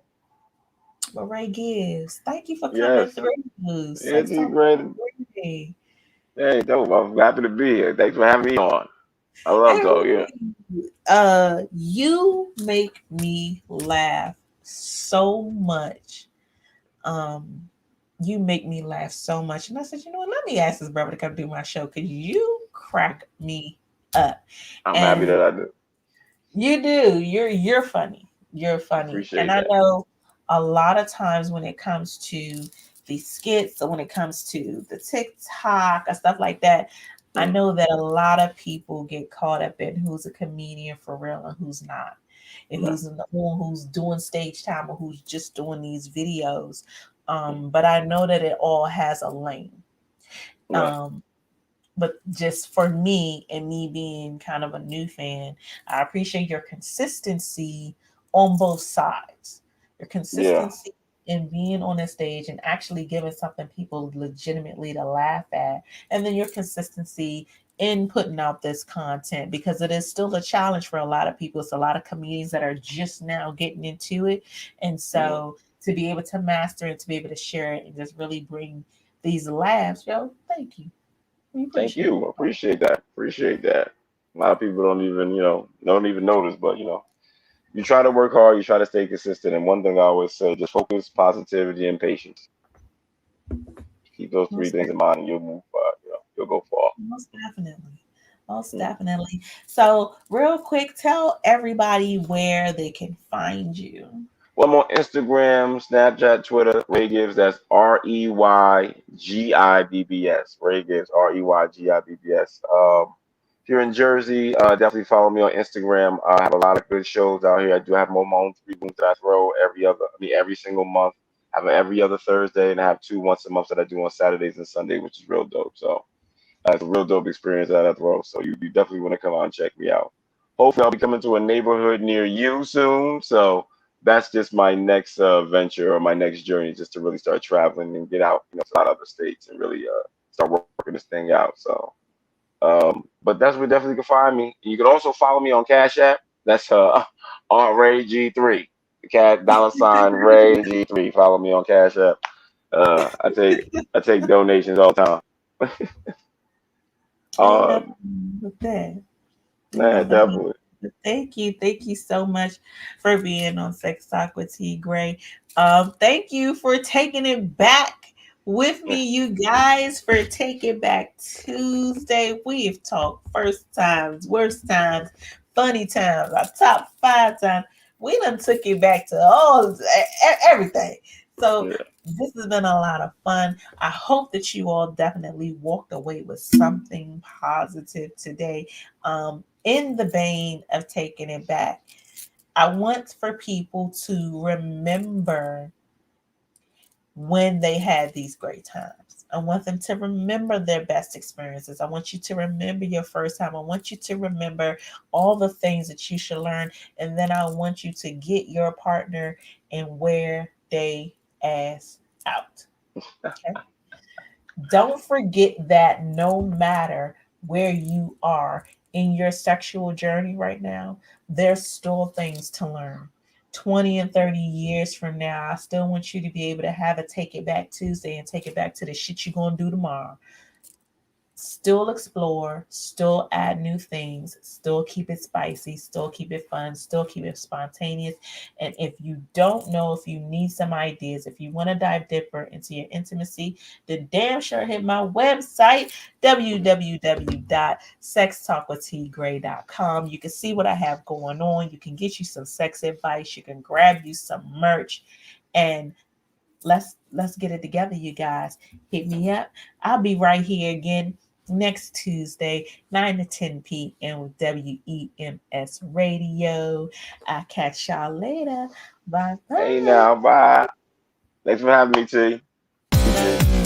But Ray Gibbs, thank you for coming Yes. through. Yeah, Sex T. Talk Great. with Ray. Hey, dope. I'm happy to be here. Thanks for having me on. I love Hey, talk. Yeah. you make me laugh so much. Um, you make me laugh so much. And I said, you know what? Let me ask this brother to come do my show because you crack me up. I'm happy And that I do. you do. You're funny. You're funny. And Appreciate I that. know a lot of times when it comes to the skits or when it comes to the TikTok or stuff like that, I Mm. know that a lot of people get caught up in who's a comedian for real and who's not. And Right. who's doing stage time or who's just doing these videos. But I know that it all has a lane. Right. Um, but just for me and me being kind of a new fan, I appreciate your consistency on both sides. Your Yeah. consistency in being on the stage and actually giving something people legitimately to laugh at, and then your consistency in putting out this content because it is still a challenge for a lot of people. It's a lot of comedians that are just now getting into it, and Mm. so to be able to master it, to be able to share it, and just really bring these laughs, yo, thank you. We Thank appreciate you. it. Appreciate that. Appreciate that. A lot of people don't even notice, but you try to work hard, you try to stay consistent, and one thing I always say, just focus, positivity, and patience. Keep those three Most, things in mind, and you'll move. You'll go far. most definitely. Most Mm. definitely. So, real quick, tell everybody where they can find you. Well, I'm on Instagram, Snapchat, Twitter. Ray Gibbs. That's ReyGibbs. Ray Gibbs. ReyGibbs. If you're in Jersey, definitely follow me on Instagram. I have a lot of good shows out here. I do have my own 3 rooms that I throw every single month. I have an every other Thursday, and I have two once a month that I do on Saturdays and Sunday, which is real dope. So it's a real dope experience that I throw. So you definitely want to come out and check me out. Hopefully, I'll be coming to a neighborhood near you soon. So that's just my next venture or my next journey, just to really start traveling and get out, to a lot of other states and really start working this thing out. So, but that's where definitely you can find me. You can also follow me on Cash App. That's on Ray G3. Cat $ Ray G3. Follow me on Cash App. I take donations all the time. Ain't Uh, nothing wrong with that. Ain't man, nothing wrong. definitely. Thank you. Thank you so much for being on Sex Talk with T Gray. Thank you for taking it back with me, you guys, for taking back Tuesday. We have talked first times, worst times, funny times, our top 5 times. We done took it back to everything. So Yeah. this has been a lot of fun. I hope that you all definitely walked away with something positive today. In the vein of taking it back, I want for people to remember when they had these great times. I want them to remember their best experiences. I want you to remember your first time. I want you to remember all the things that you should learn. And then I want you to get your partner and wear they ass out. Okay. Don't forget that no matter where you are in your sexual journey right now, there's still things to learn. 20 and 30 years from now, I still want you to be able to have a Take It Back Tuesday and take it back to the shit you're going to do tomorrow. Still explore, still add new things, still keep it spicy, still keep it fun, still keep it spontaneous. And if you don't know, if you need some ideas, if you want to dive deeper into your intimacy, then damn sure hit my website, www.sextalkwithtgray.com. You can see what I have going on. You can get you some sex advice. You can grab you some merch, and let's get it together, you guys. Hit me up. I'll be right here again next Tuesday, 9 to 10 p.m. with WEMS Radio. I'll catch y'all later. Bye bye. Hey now, bye. Thanks for having me, T. You too.